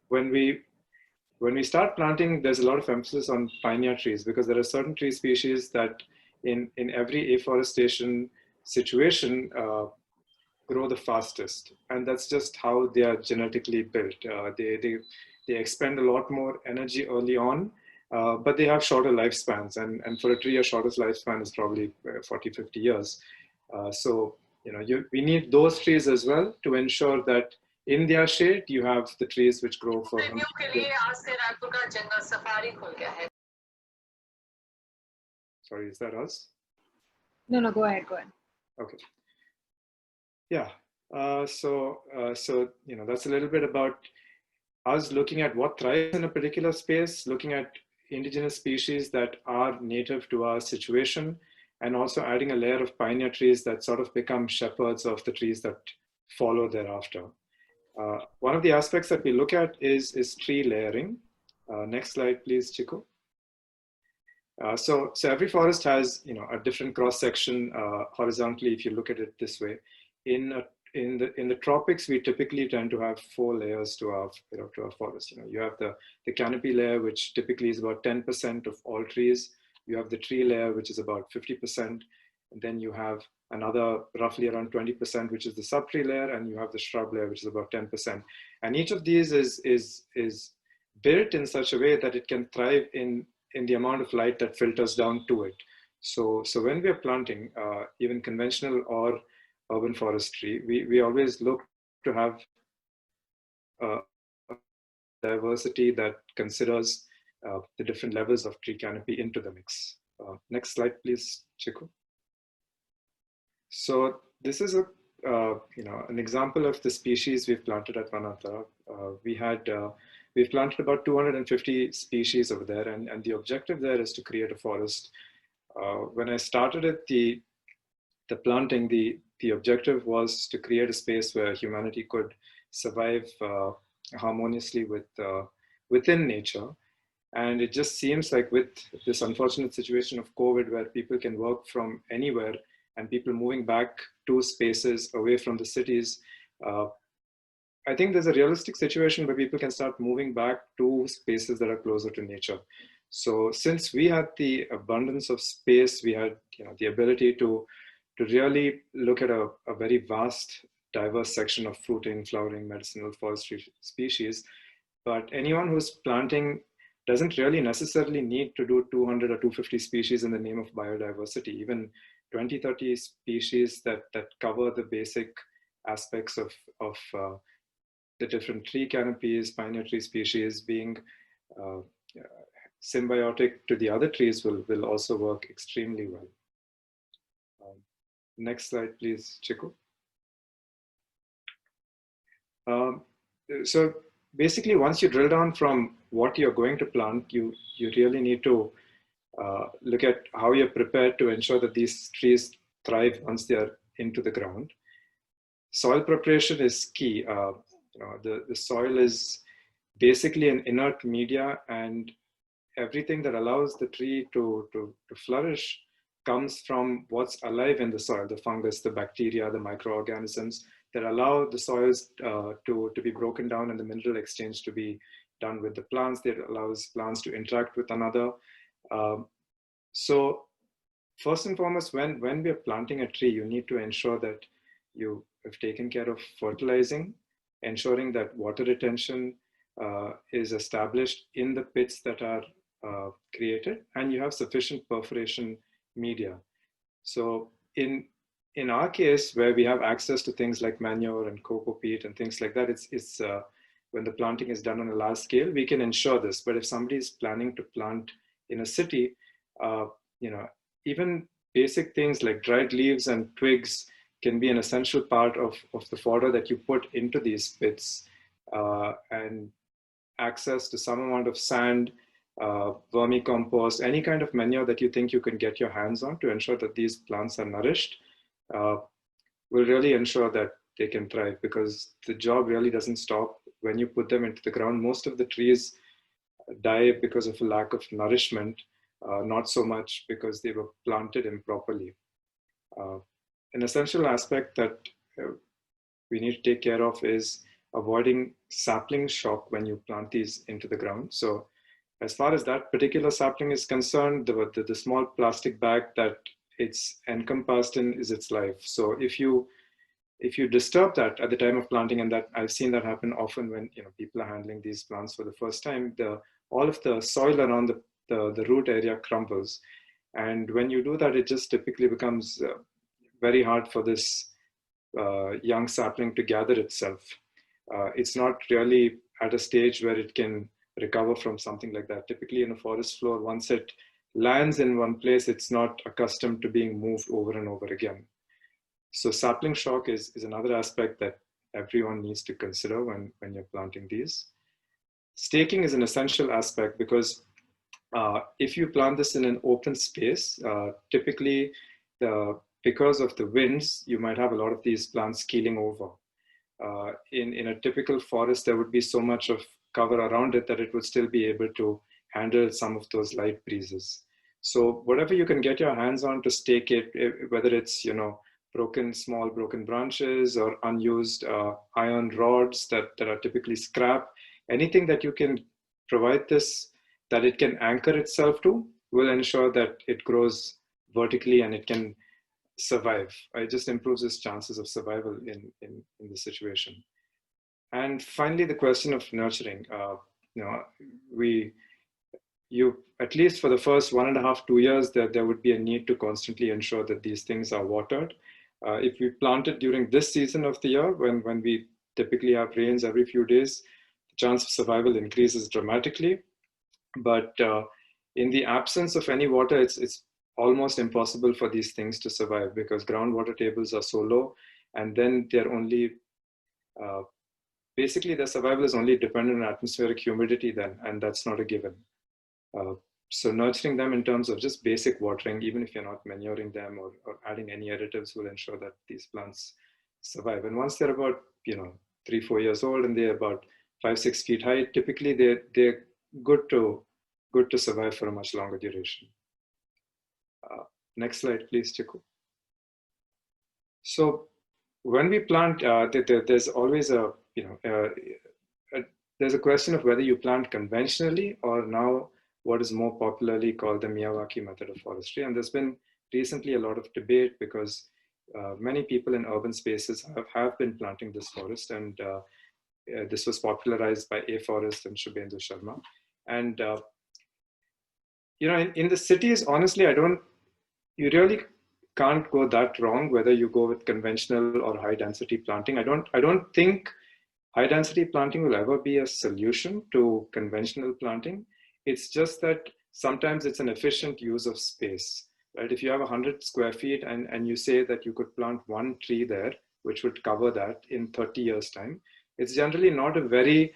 When we start planting, there's a lot of emphasis on pioneer trees, because there are certain tree species that in every afforestation situation grow the fastest, and that's just how they are genetically built. They expend a lot more energy early on, but they have shorter lifespans, and for a tree, a shortest lifespan is probably 40-50 years. So we need those trees as well to ensure that in their shade you have the trees which grow for 100 years. Sorry, is that us? No, go ahead. Okay. Yeah. So that's a little bit about us looking at what thrives in a particular space, looking at indigenous species that are native to our situation, and also adding a layer of pioneer trees that sort of become shepherds of the trees that follow thereafter. One of the aspects that we look at is tree layering. Next slide, please, Chiku. So every forest has a different cross section horizontally, if you look at it this way. In the tropics, we typically tend to have 4 layers to our forest. You have the canopy layer, which typically is about 10% of all trees. You have the tree layer, which is about 50%, and then you have another roughly around 20%, which is the subtree layer, and you have the shrub layer, which is about 10%. And each of these is built in such a way that it can thrive in the amount of light that filters down to it. So when we are planting, even conventional or urban forestry, we always look to have diversity that considers the different levels of tree canopy into the mix. Next slide, please, Chiku. So this is a an example of the species we've planted at Vananta. We've planted about 250 species over there, and the objective there is to create a forest. When I started it, the planting, the objective was to create a space where humanity could survive harmoniously within nature. And it just seems like with this unfortunate situation of COVID, where people can work from anywhere and people moving back to spaces away from the cities, I think there's a realistic situation where people can start moving back to spaces that are closer to nature. So since we had the abundance of space, we had the ability to really look at a very vast, diverse section of fruiting, flowering, medicinal forestry species. But anyone who's planting doesn't really necessarily need to do 200 or 250 species in the name of biodiversity. Even 20, 30 species that cover the basic aspects of the different tree canopies, pioneer tree species being symbiotic to the other trees will also work extremely well. Next slide, please, Chiku. So basically, once you drill down from what you're going to plant, you really need to look at how you're prepared to ensure that these trees thrive once they are into the ground. Soil preparation is key. The soil is basically an inert media, and everything that allows the tree to flourish comes from what's alive in the soil, the fungus, the bacteria, the microorganisms that allow the soils to be broken down and the mineral exchange to be done with the plants, that allows plants to interact with another. So first and foremost, when we are planting a tree, you need to ensure that you have taken care of fertilizing, ensuring that water retention is established in the pits that are created, and you have sufficient perforation media. So in our case, where we have access to things like manure and cocoa peat and things like that, it's when the planting is done on a large scale, we can ensure this. But if somebody is planning to plant in a city, even basic things like dried leaves and twigs can be an essential part of the fodder that you put into these pits, and access to some amount of sand, vermicompost, any kind of manure that you think you can get your hands on to ensure that these plants are nourished, will really ensure that they can thrive, because the job really doesn't stop when you put them into the ground. Most of the trees die because of a lack of nourishment, not so much because they were planted improperly. An essential aspect that we need to take care of is avoiding sapling shock when you plant these into the ground. So as far as that particular sapling is concerned, the small plastic bag that it's encompassed in is its life. So if you disturb that at the time of planting, and that I've seen that happen often when people are handling these plants for the first time, all of the soil around the root area crumbles. And when you do that, it just typically becomes very hard for this young sapling to gather itself. It's not really at a stage where it can recover from something like that. Typically in a forest floor, once it lands in one place, it's not accustomed to being moved over and over again. So sapling shock is another aspect that everyone needs to consider when you're planting these. Staking is an essential aspect, because if you plant this in an open space, typically because of the winds, you might have a lot of these plants keeling over. In a typical forest, there would be so much of cover around it that it would still be able to handle some of those light breezes. So whatever you can get your hands on to stake it, whether it's small broken branches or unused iron rods that are typically scrap, anything that you can provide this, that it can anchor itself to, will ensure that it grows vertically and it can survive. It just improves its chances of survival in the situation. And finally, the question of nurturing. At least for the first 1.5 to 2 years, there would be a need to constantly ensure that these things are watered. If we plant it during this season of the year, when we typically have rains every few days, the chance of survival increases dramatically. But in the absence of any water, it's almost impossible for these things to survive because groundwater tables are so low, and then they're only, basically their survival is only dependent on atmospheric humidity then, and that's not a given. So nurturing them in terms of just basic watering, even if you're not manuring them or adding any additives, will ensure that these plants survive. And once they're about 3-4 years old and they're about 5-6 feet high, typically they're good to survive for a much longer duration. Next slide, please, Chiku. So when we plant, there's always there's a question of whether you plant conventionally or now what is more popularly called the Miyawaki method of forestry. And there's been recently a lot of debate because many people in urban spaces have been planting this forest, and this was popularized by A Forest and Shubhendu Sharma. And in the cities, honestly, you really can't go that wrong whether you go with conventional or high density planting. I don't think high density planting will ever be a solution to conventional planting. It's just that sometimes it's an efficient use of space, right? If you have 100 square feet and you say that you could plant one tree there, which would cover that in 30 years time, it's generally not a very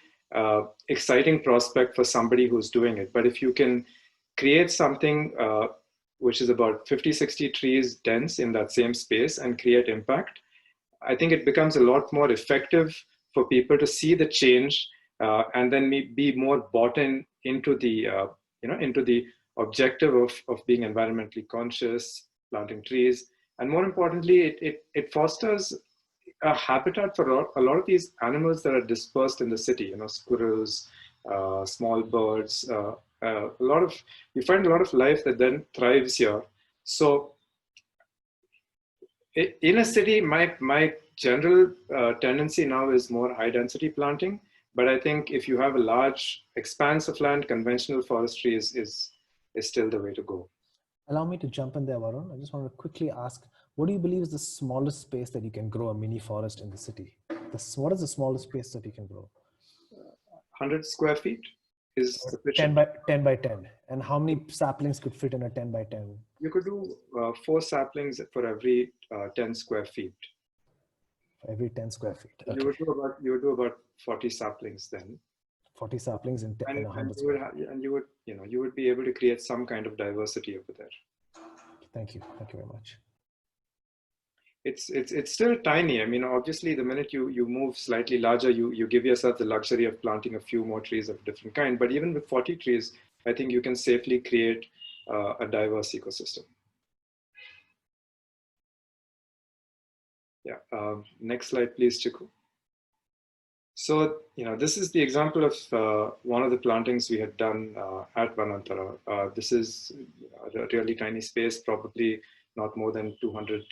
exciting prospect for somebody who's doing it. But if you can create something which is about 50-60 trees dense in that same space and create impact, I think it becomes a lot more effective for people to see the change and then be more bought into the into the objective of being environmentally conscious, planting trees, and more importantly, it fosters a habitat for a lot of these animals that are dispersed in the city. Squirrels, small birds. You find a lot of life that then thrives here. So in a city, my general tendency now is more high density planting. But I think if you have a large expanse of land, conventional forestry is still the way to go. Allow me to jump in there, Varun. I just want to quickly ask, what do you believe is the smallest space that you can grow a mini forest in the city? What is the smallest space that you can grow? 100 square feet is sufficient. 10 by 10. And how many saplings could fit in a 10 by 10? You could do 4 saplings for every 10 square feet. Every 10 square feet. Okay. You would do about 40 saplings then. 40 saplings in 100 square feet. And you would be able to create some kind of diversity over there. Thank you very much. It's still tiny. I mean, obviously, the minute you move slightly larger, you give yourself the luxury of planting a few more trees of a different kind. But even with 40 trees, I think you can safely create a diverse ecosystem. Yeah. Next slide, please, Chiku. So, this is the example of one of the plantings we had done at Vanantara. This is a really tiny space, probably not more than 200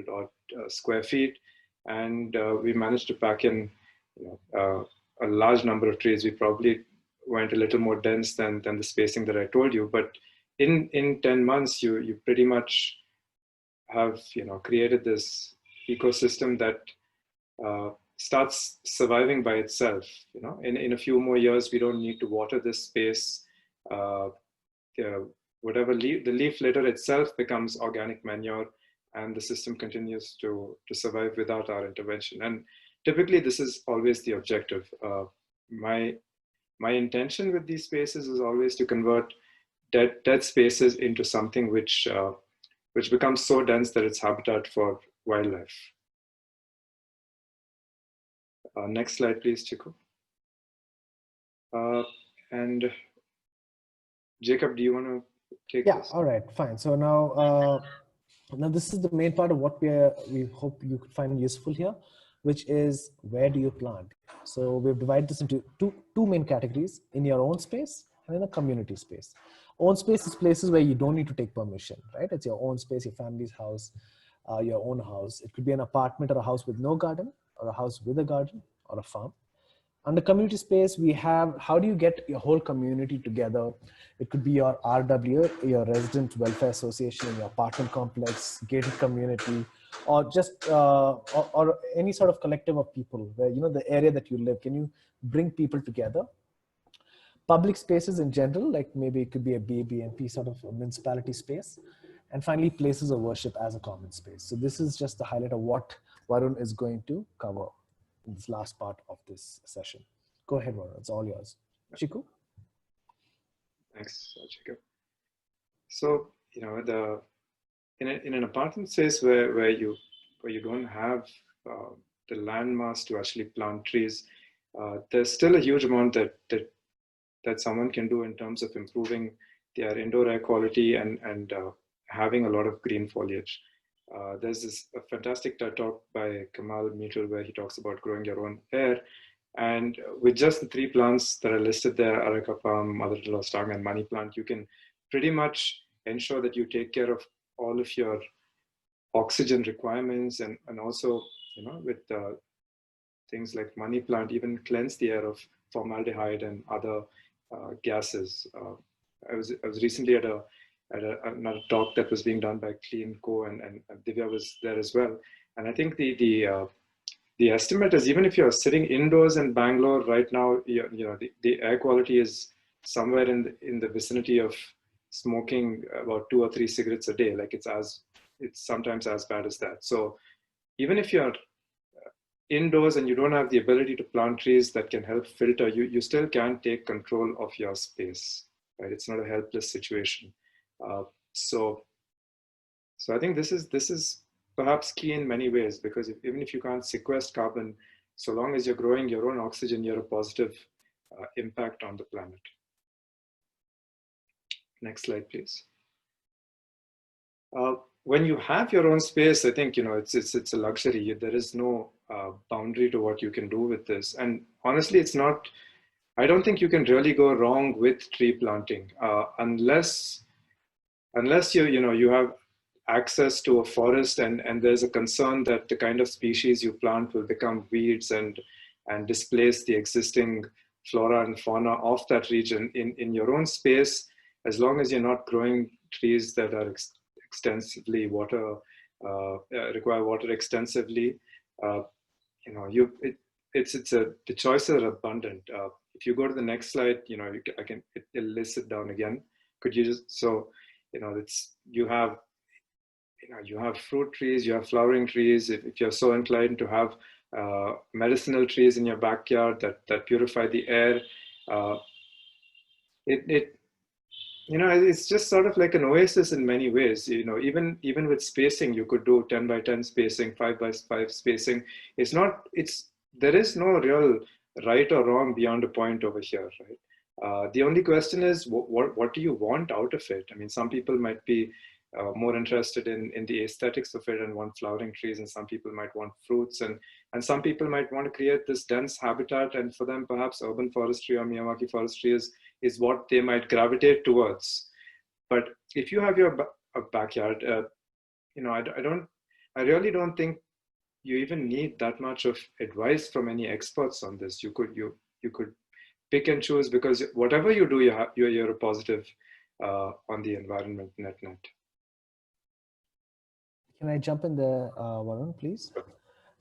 odd square feet. And we managed to pack in a large number of trees. We probably went a little more dense than the spacing that I told you. But in 10 months, you pretty much have created this ecosystem that starts surviving by itself. In a few more years, we don't need to water this space. Whatever the leaf litter itself becomes organic manure, and the system continues to survive without our intervention. And typically, this is always the objective. My intention with these spaces is always to convert dead spaces into something which becomes so dense that it's habitat for wildlife. Next slide, please, Chiku. And Jacob, do you want to take this? All right, fine. So now this is the main part of what we hope you could find useful here, which is where do you plant? So we've divided this into two main categories: in your own space and in a community space. Own space is places where you don't need to take permission, right? It's your own space, your family's house, your own house. It could be an apartment or a house with no garden, or a house with a garden, or a farm. Under community space, we have, how do you get your whole community together? It could be your RW, your resident welfare association in your apartment complex, gated community, or just, or any sort of collective of people where, the area that you live, can you bring people together? public spaces in general, like maybe it could be a BNP sort of a municipality space, and finally places of worship as a common space. So this is just the highlight of what Varun is going to cover in this last part of this session. Go ahead, Varun, it's all yours. Chiku? Thanks, Jacob. So, you know, in an apartment space where you don't have the land mass to actually plant trees, there's still a huge amount that someone can do in terms of improving their indoor air quality and having a lot of green foliage. There's a fantastic TED talk by Kamal Meetal where he talks about growing your own air. And with just the 3 plants that are listed there, Areca palm, mother-in-law stang, and money plant, you can pretty much ensure that you take care of all of your oxygen requirements, and also, you know, with things like money plant, even cleanse the air of formaldehyde and other gases. I was recently at another talk that was being done by Clean Co, and Divya was there as well. And I think the estimate is, even if you're sitting indoors in Bangalore right now, you know, the air quality is somewhere in the vicinity of smoking about 2 or 3 cigarettes a day. Like it's sometimes as bad as that. So even if you're indoors and you don't have the ability to plant trees that can help filter, you still can take control of your space, right? It's not a helpless situation. So I think this is perhaps key in many ways, because even if you can't sequester carbon, so long as you're growing your own oxygen, you're a positive impact on the planet. Next slide, please. When you have your own space, I think, you know, it's a luxury. There is no boundary to what you can do with this. And honestly, I don't think you can really go wrong with tree planting unless you have access to a forest and there's a concern that the kind of species you plant will become weeds and displace the existing flora and fauna of that region. In your own space, as long as you're not growing trees that are extensively require water extensively, you know, the choices are abundant. If you go to the next slide, you know, it'll list it down again. Could you just, so, you know, you have fruit trees, you have flowering trees. If you're so inclined to have medicinal trees in your backyard that purify the air, you know, it's just sort of like an oasis in many ways. You know, even with spacing, you could do 10 by 10 spacing, 5 by 5 spacing. There is no real right or wrong beyond a point over here, right? The only question is, what do you want out of it? I mean, some people might be more interested in the aesthetics of it and want flowering trees, and some people might want fruits, and some people might want to create this dense habitat, and for them perhaps urban forestry or Miyawaki forestry is what they might gravitate towards. But if you have your backyard, you know, I really don't think you even need that much of advice from any experts on this. You could pick and choose, because whatever you do, you're a positive on the environment net. Can I jump in there, Varun, please?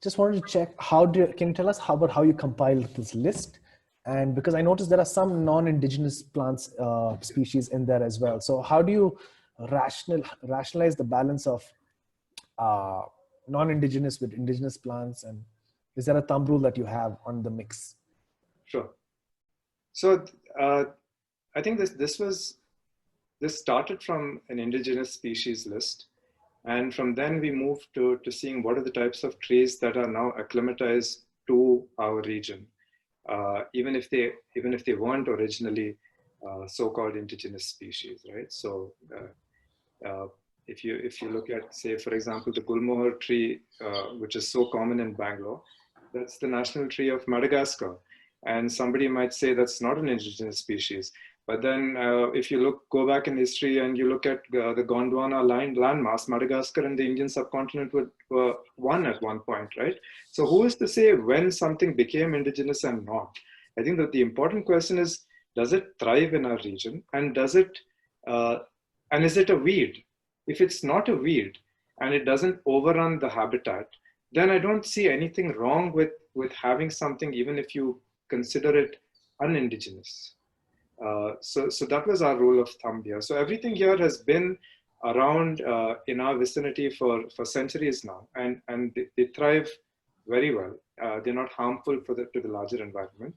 Just wanted to check, can you tell us about how you compiled this list? And because I noticed there are some non-indigenous plants species in there as well. So how do you rationalize the balance of non-indigenous with indigenous plants? And is there a thumb rule that you have on the mix? Sure. So I think this started from an indigenous species list. And from then we moved to seeing what are the types of trees that are now acclimatized to our region, even if they weren't originally so-called indigenous species, right? So if you look at, say, for example, the gulmohar tree, which is so common in Bangalore, that's the national tree of Madagascar. And somebody might say that's not an indigenous species. But then if you go back in history and you look at the Gondwana landmass, Madagascar and the Indian subcontinent were one at one point, right? So who is to say when something became indigenous and not? I think that the important question is, does it thrive in our region? And is it a weed? If it's not a weed and it doesn't overrun the habitat, then I don't see anything wrong with having something, even if you consider it unindigenous. So that was our rule of thumb here. So everything here has been around in our vicinity for centuries now, and they thrive very well. They're not harmful to the larger environment.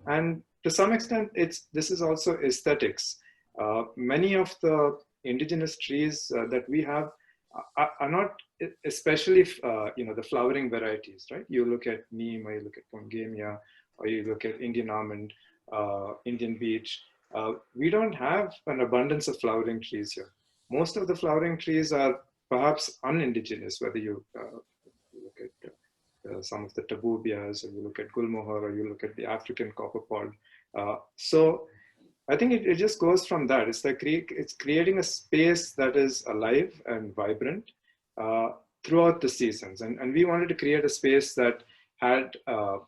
And to some extent, this is also aesthetics. Many of the indigenous trees that we have are not especially, the flowering varieties, right? You look at neem, or you look at pongamia, or you look at Indian almond, Indian beech. We don't have an abundance of flowering trees here. Most of the flowering trees are perhaps unindigenous, whether you look at some of the tabubias, or you look at gulmohar, or you look at the African copperpod. So I think it just goes from that. It's like it's creating a space that is alive and vibrant throughout the seasons. And we wanted to create a space that had a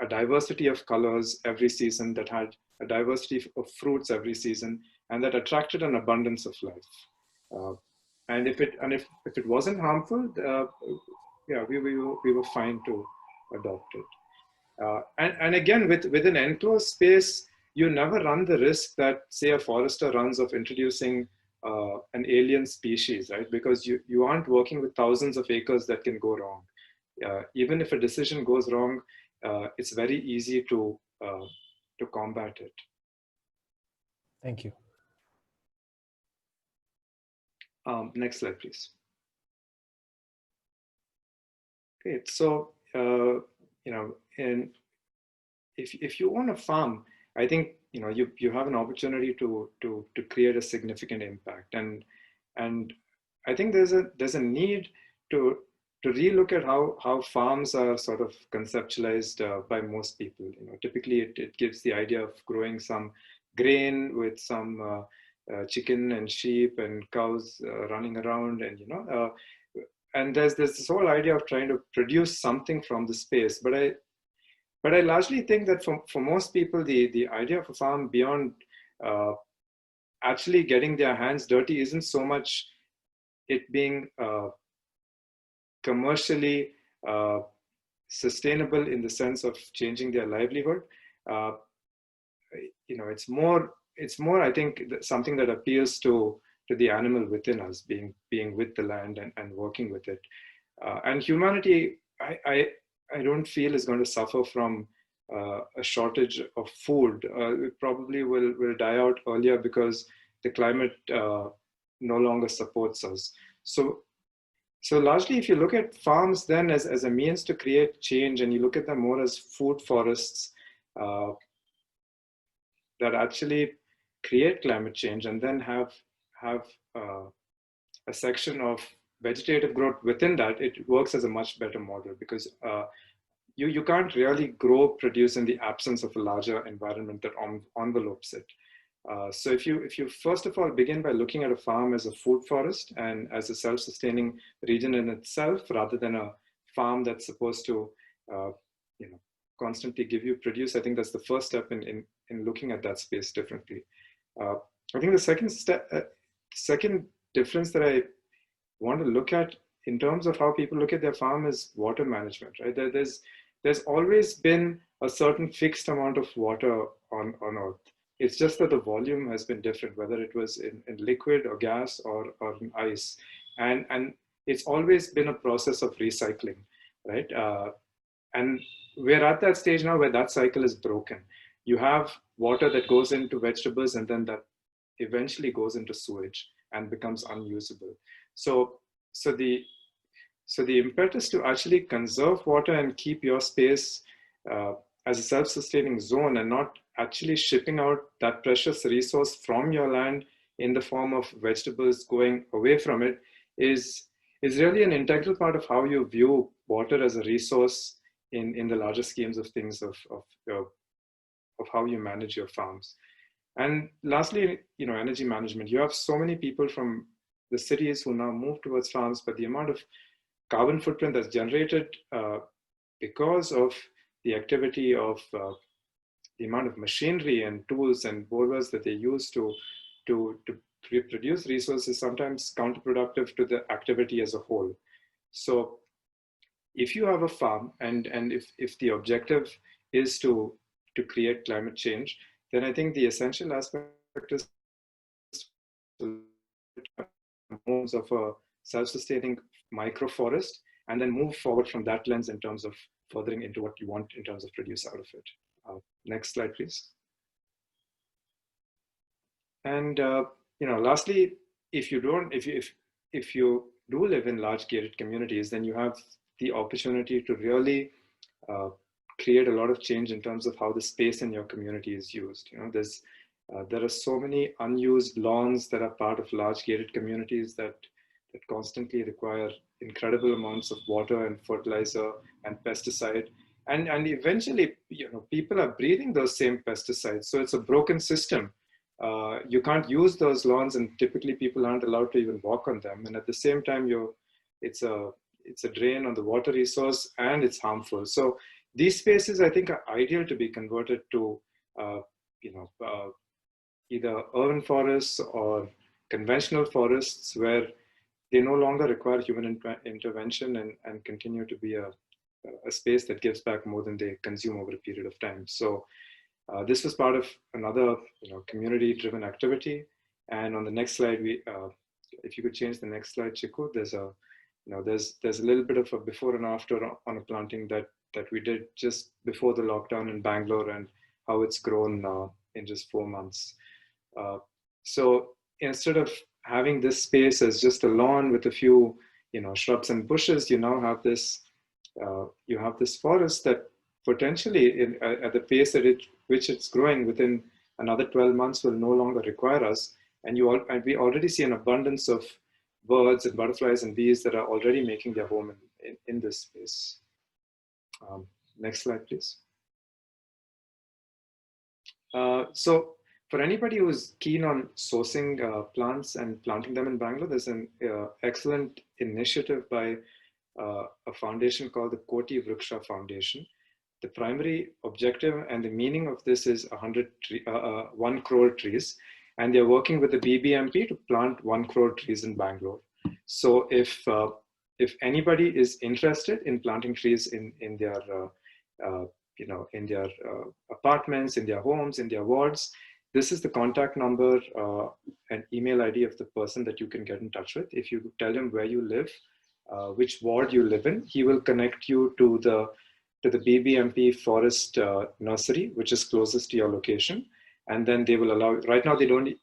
diversity of colors every season, that had a diversity of fruits every season, and that attracted an abundance of life. And if it wasn't harmful, yeah, we were fine to adopt it. And again, with an enclosed space, you never run the risk that, say, a forester runs of introducing an alien species, right? Because you aren't working with thousands of acres that can go wrong. Even if a decision goes wrong, it's very easy to combat it. Thank you. Next slide, please. Okay, so and if you own a farm, I think you have an opportunity to create a significant impact, and I think there's a need to relook at how farms are sort of conceptualized by most people. Typically it gives the idea of growing some grain with some chicken and sheep and cows running around, and and there's this whole idea of trying to produce something from the space. But I largely think that for most people, the idea of a farm, beyond actually getting their hands dirty, isn't so much it being commercially sustainable in the sense of changing their livelihood. It's more, I think, something that appeals to the animal within us, being with the land and working with it. And humanity, I don't feel is going to suffer from a shortage of food. It probably will die out earlier because the climate no longer supports us. So largely, if you look at farms then as a means to create change, and you look at them more as food forests that actually create climate change, and then have a section of vegetative growth within that, it works as a much better model, because you can't really produce in the absence of a larger environment that envelopes it. So if you first of all begin by looking at a farm as a food forest and as a self-sustaining region in itself, rather than a farm that's supposed to constantly give you produce, I think that's the first step in looking at that space differently. I think the second difference that I want to look at in terms of how people look at their farm is water management, right? There's always been a certain fixed amount of water on Earth. It's just that the volume has been different, whether it was in liquid or gas or in ice. And it's always been a process of recycling, right? And we're at that stage now where that cycle is broken. You have water that goes into vegetables, and then that eventually goes into sewage and becomes unusable. So the impetus to actually conserve water and keep your space as a self-sustaining zone, and not actually shipping out that precious resource from your land in the form of vegetables going away from it, is really an integral part of how you view water as a resource in the larger schemes of things of how you manage your farms. And lastly, energy management. You have so many people from the cities who now move towards farms, but the amount of carbon footprint that's generated because of the activity of the amount of machinery and tools and borers that they use to produce resources, sometimes counterproductive to the activity as a whole. So if you have a farm, and if the objective is to create climate change, then I think the essential aspect is homes of a self-sustaining microforest, and then move forward from that lens in terms of furthering into what you want in terms of produce out of it. Next slide, please. And lastly, if you do live in large gated communities, then you have the opportunity to really create a lot of change in terms of how the space in your community is used. There are so many unused lawns that are part of large gated communities that constantly require incredible amounts of water and fertilizer and pesticide. And eventually, people are breathing those same pesticides. So it's a broken system. You can't use those lawns, and typically people aren't allowed to even walk on them. And at the same time, it's a drain on the water resource, and it's harmful. So these spaces, I think, are ideal to be converted to, either urban forests or conventional forests, where they no longer require human intervention and continue to be a space that gives back more than they consume over a period of time. So this was part of another community-driven activity. And on the next slide, if you could change the next slide, Chiku, there's a little bit of a before and after on a planting that we did just before the lockdown in Bangalore, and how it's grown in just 4 months. So instead of having this space as just a lawn with a few shrubs and bushes, you now have this forest that potentially at the pace at which it's growing, within another 12 months will no longer require us. And we already see an abundance of birds and butterflies and bees that are already making their home in this space. Next slide, please. So for anybody who's keen on sourcing plants and planting them in Bangalore, there's an excellent initiative by a foundation called the Koti Vriksha Foundation. The primary objective and the meaning of this is 1 crore trees, and they're working with the BBMP to plant 1 crore trees in Bangalore. So if anybody is interested in planting trees in their apartments, in their homes, in their wards, this is the contact number and email ID of the person that you can get in touch with. If you tell him where you live, which ward you live in, he will connect you to the BBMP forest nursery, which is closest to your location. And then they will allow, right now they don't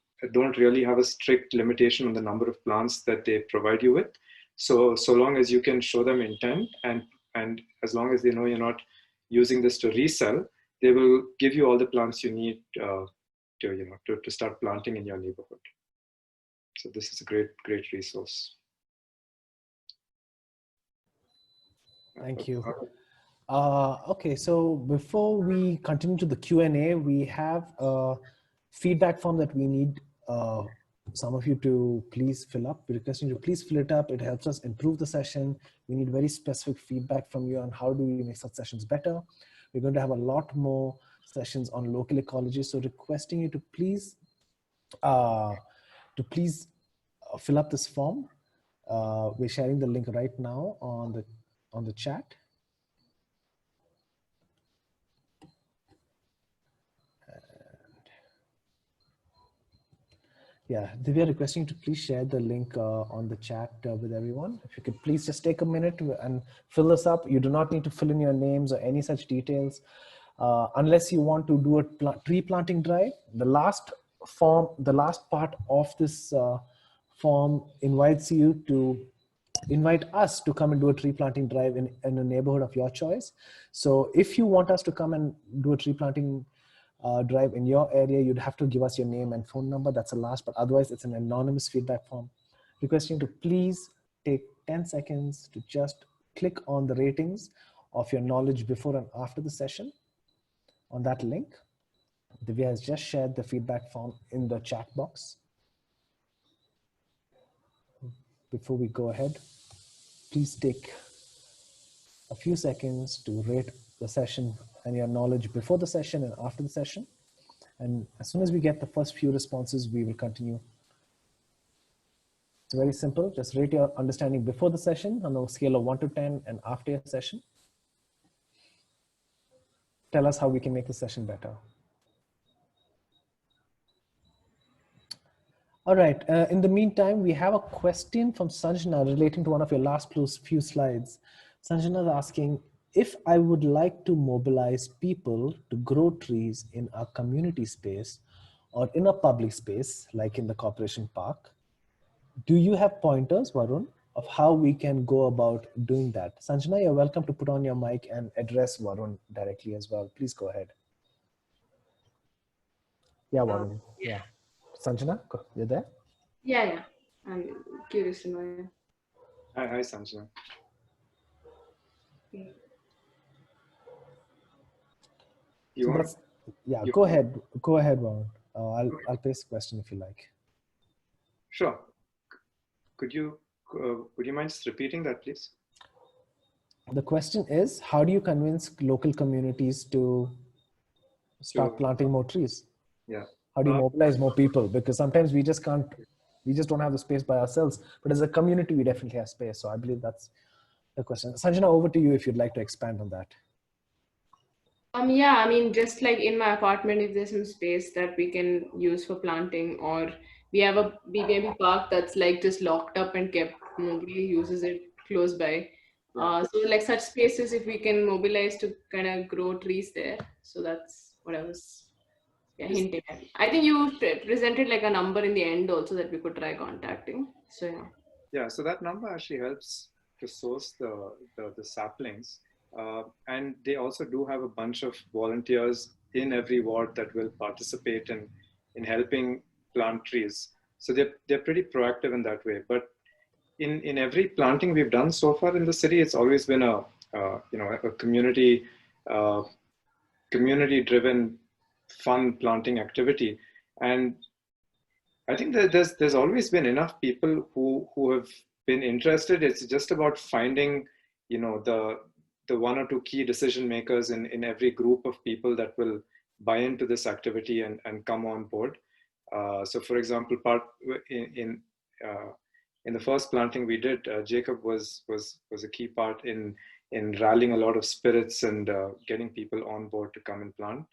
really have a strict limitation on the number of plants that they provide you with. So long as you can show them intent, and as long as they know you're not using this to resell, they will give you all the plants you need to start planting in your neighborhood. So this is a great resource. Thank you. Okay, so before we continue to the Q&A, we have a feedback form that we need some of you to please fill up. We're requesting you to please fill it up. It helps us improve the session. We need very specific feedback from you on how do we make such sessions better. We're going to have a lot more sessions on local ecology, so requesting you to please fill up this form. We're sharing the link right now on the chat. Yeah, we are requesting you to please share the link on the chat with everyone. If you could please just take a minute and fill this up. You do not need to fill in your names or any such details unless you want to do a tree planting drive. The last part of this form invites us to come and do a tree planting drive in a neighborhood of your choice. So if you want us to come and do a tree planting drive in your area, you'd have to give us your name and phone number. That's the last, but otherwise it's an anonymous feedback form. Requesting to please take 10 seconds to just click on the ratings of your knowledge before and after the session on that link. Divya has just shared the feedback form in the chat box. Before we go ahead, please take a few seconds to rate the session and your knowledge before the session and after the session. And as soon as we get the first few responses, we will continue. It's very simple. Just rate your understanding before the session on a scale of 1 to 10 and after your session. Tell us how we can make the session better. All right. In the meantime, we have a question from Sanjana relating to one of your last few slides. Sanjana is asking, if I would like to mobilize people to grow trees in a community space or in a public space, like in the corporation park, do you have pointers, Varun, of how we can go about doing that? Sanjana, you're welcome to put on your mic and address Varun directly as well. Please go ahead. Yeah, Varun. Yeah. Sanjana, you're there? Yeah. I'm curious to know. Hi, Sanjana. Go ahead. Go ahead, Varun. I'll paste the question if you like. Sure. Would you mind just repeating that, please? The question is, how do you convince local communities to start planting more trees? Yeah. How do you mobilize more people? Because sometimes we just don't have the space by ourselves, but as a community, we definitely have space. So I believe that's the question. Sanjana, over to you if you'd like to expand on that. Yeah, I mean, just like in my apartment, if there's some space that we can use for planting, or we have a BBMP park that's like just locked up and kept, nobody uses it close by. So like such spaces, if we can mobilize to kind of grow trees there. So that's what I was hinting at. I think you presented like a number in the end also that we could try contacting. So yeah. Yeah, so that number actually helps to source the saplings. And they also do have a bunch of volunteers in every ward that will participate in helping plant trees. So they're pretty proactive in that way. But in every planting we've done so far in the city, it's always been a community driven fun planting activity. And I think that there's always been enough people who have been interested. It's just about finding, the one or two key decision makers in every group of people that will buy into this activity and come on board. So, for example, in the first planting we did, Jacob was a key part in rallying a lot of spirits and getting people on board to come and plant.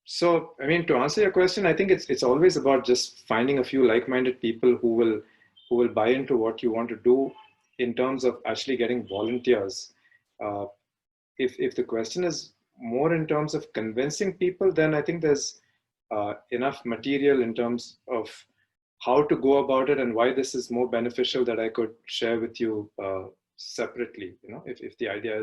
So, I mean, to answer your question, I think it's always about just finding a few like-minded people who will buy into what you want to do in terms of actually getting volunteers. If the question is more in terms of convincing people, then I think there's enough material in terms of how to go about it and why this is more beneficial that I could share with you separately. If the idea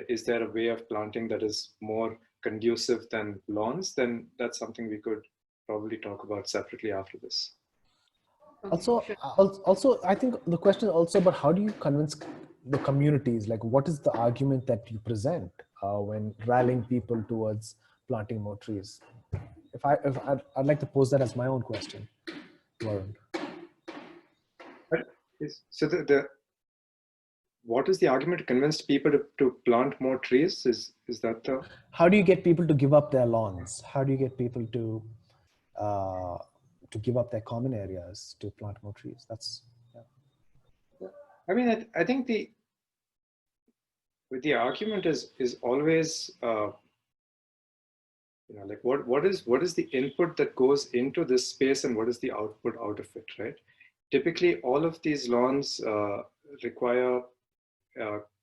is there a way of planting that is more conducive than lawns, then that's something we could probably talk about separately after this. Also, I think the question is also about how do you convince the communities? Like, what is the argument that you present when rallying people towards planting more trees? I'd like to pose that as my own question, Varun. So what is the argument to convince people to plant more trees? Is that the? How do you get people to give up their lawns? How do you get people to give up their common areas to plant more trees? That's, yeah. I mean, I think the argument is always, like what is the input that goes into this space and what is the output out of it, right? Typically, all of these lawns require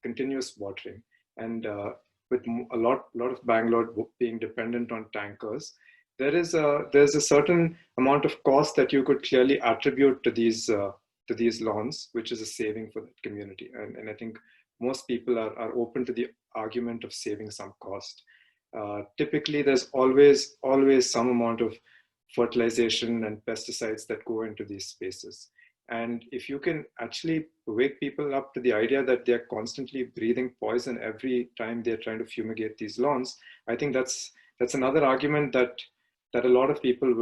continuous watering, and with a lot of Bangalore being dependent on tankers, there's a certain amount of cost that you could clearly attribute to these lawns, which is a saving for that community. And I think most people are open to the argument of saving some cost. Typically, there's always some amount of fertilization and pesticides that go into these spaces. And if you can actually wake people up to the idea that they're constantly breathing poison every time they're trying to fumigate these lawns, I think that's another argument that a lot of people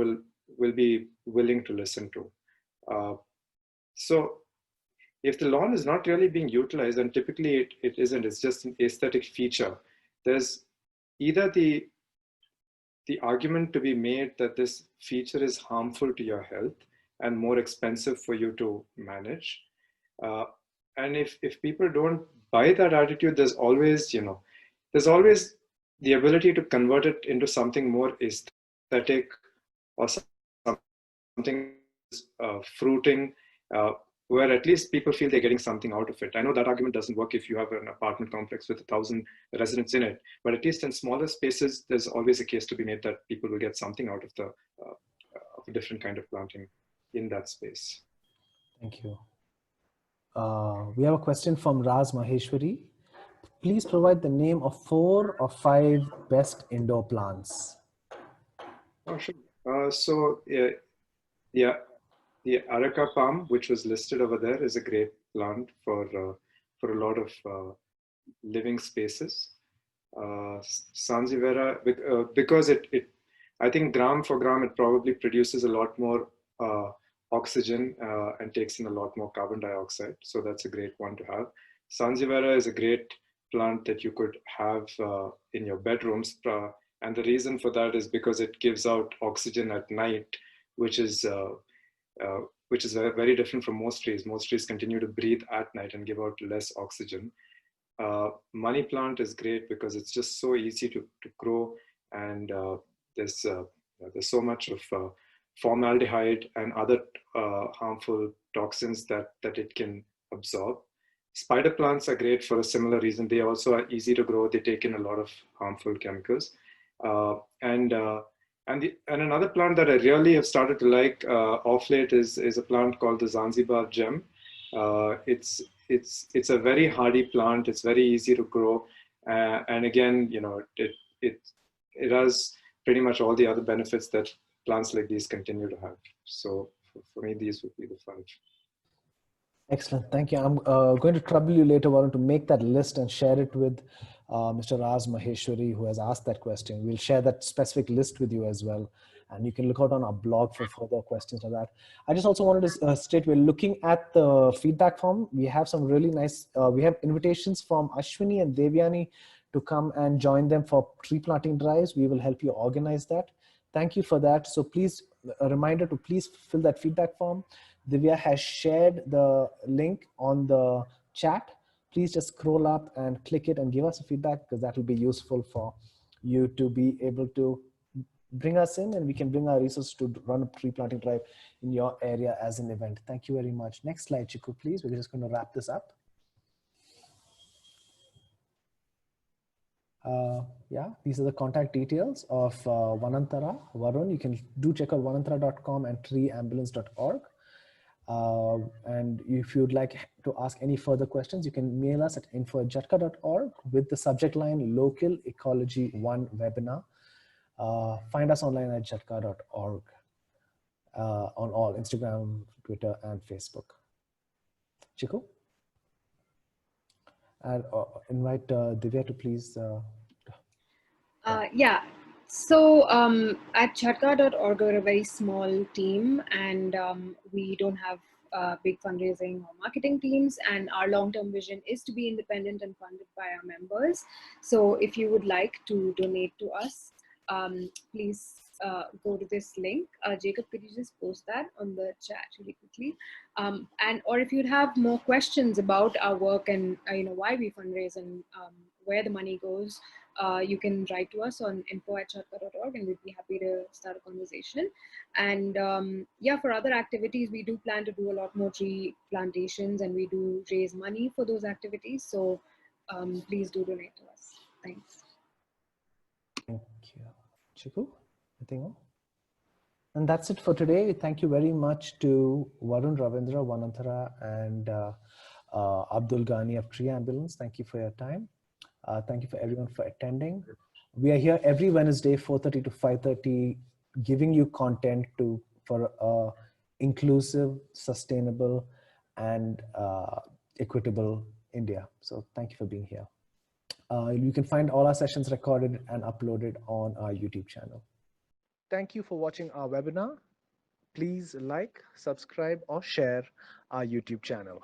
will be willing to listen to. So if the lawn is not really being utilized, and typically it isn't, it's just an aesthetic feature, there's either the argument to be made that this feature is harmful to your health and more expensive for you to manage. And if people don't buy that attitude, there's always the ability to convert it into something more aesthetic or something fruiting, where at least people feel they're getting something out of it. I know that argument doesn't work if you have an apartment complex with 1,000 residents in it, but at least in smaller spaces, there's always a case to be made that people will get something out of a different kind of planting in that space. Thank you. We have a question from Raz Maheshwari. Please provide the name of 4 or 5 best indoor plants. Oh, sure. So yeah, the Areca palm, which was listed over there, is a great plant for a lot of living spaces. Sansevieria, because I think gram for gram, it probably produces a lot more oxygen and takes in a lot more carbon dioxide. So that's a great one to have. Sansevieria is a great plant that you could have in your bedrooms. And the reason for that is because it gives out oxygen at night, which is very different from most trees. Most trees continue to breathe at night and give out less oxygen. Money plant is great because it's just so easy to grow, and there's so much of formaldehyde and other harmful toxins that it can absorb. Spider plants are great for a similar reason. They also are easy to grow. They take in a lot of harmful chemicals. And another plant that I really have started to like off late is a plant called the Zanzibar gem. It's a very hardy plant. It's very easy to grow, and again, it has pretty much all the other benefits that plants like these continue to have. So for me, these would be the 5. Excellent, thank you. I'm going to trouble you later, Varun, to make that list and share it with Mr. Raz Maheshwari, who has asked that question. We'll share that specific list with you as well. And you can look out on our blog for further questions on that. I just also wanted to state, we're looking at the feedback form. We have some really nice, we have invitations from Ashwini and Devyani to come and join them for tree planting drives. We will help you organize that. Thank you for that. So please, a reminder to please fill that feedback form. Divya has shared the link on the chat. Please just scroll up and click it and give us a feedback, because that will be useful for you to be able to bring us in, and we can bring our resources to run a tree planting drive in your area as an event. Thank you very much. Next slide, Chiku, please. We're just going to wrap this up. Yeah, these are the contact details of Vanantara, Varun. You can do check out vanantara.com and treeambulance.org. And if you'd like to ask any further questions, you can mail us at info@jhatkaa.org with the subject line Local Ecology 1 Webinar. Find us online at jhatkaa.org on all Instagram, Twitter, and Facebook. Chiku? And invite Divya to please. Yeah. So at Jhatkaa.org, we're a very small team, and we don't have big fundraising or marketing teams, and our long-term vision is to be independent and funded by our members. So if you would like to donate to us, please go to this link. Jacob, could you just post that on the chat really quickly? Or if you'd have more questions about our work and why we fundraise and where the money goes, you can write to us on info@jhatkaa.org, and we'd be happy to start a conversation. And yeah, for other activities, we do plan to do a lot more tree plantations, and we do raise money for those activities. So please do donate to us. Thanks. Thank you. Chiku, anything else? And that's it for today. Thank you very much to Varun Ravindran, Vanantara, and Adbul Ghani of Tree Ambulance. Thank you for your time. Thank you for everyone for attending. We are here every Wednesday, 4:30 to 5:30, giving you content for inclusive, sustainable, and equitable India. So thank you for being here. You can find all our sessions recorded and uploaded on our YouTube channel. Thank you for watching our webinar. Please like, subscribe, or share our YouTube channel.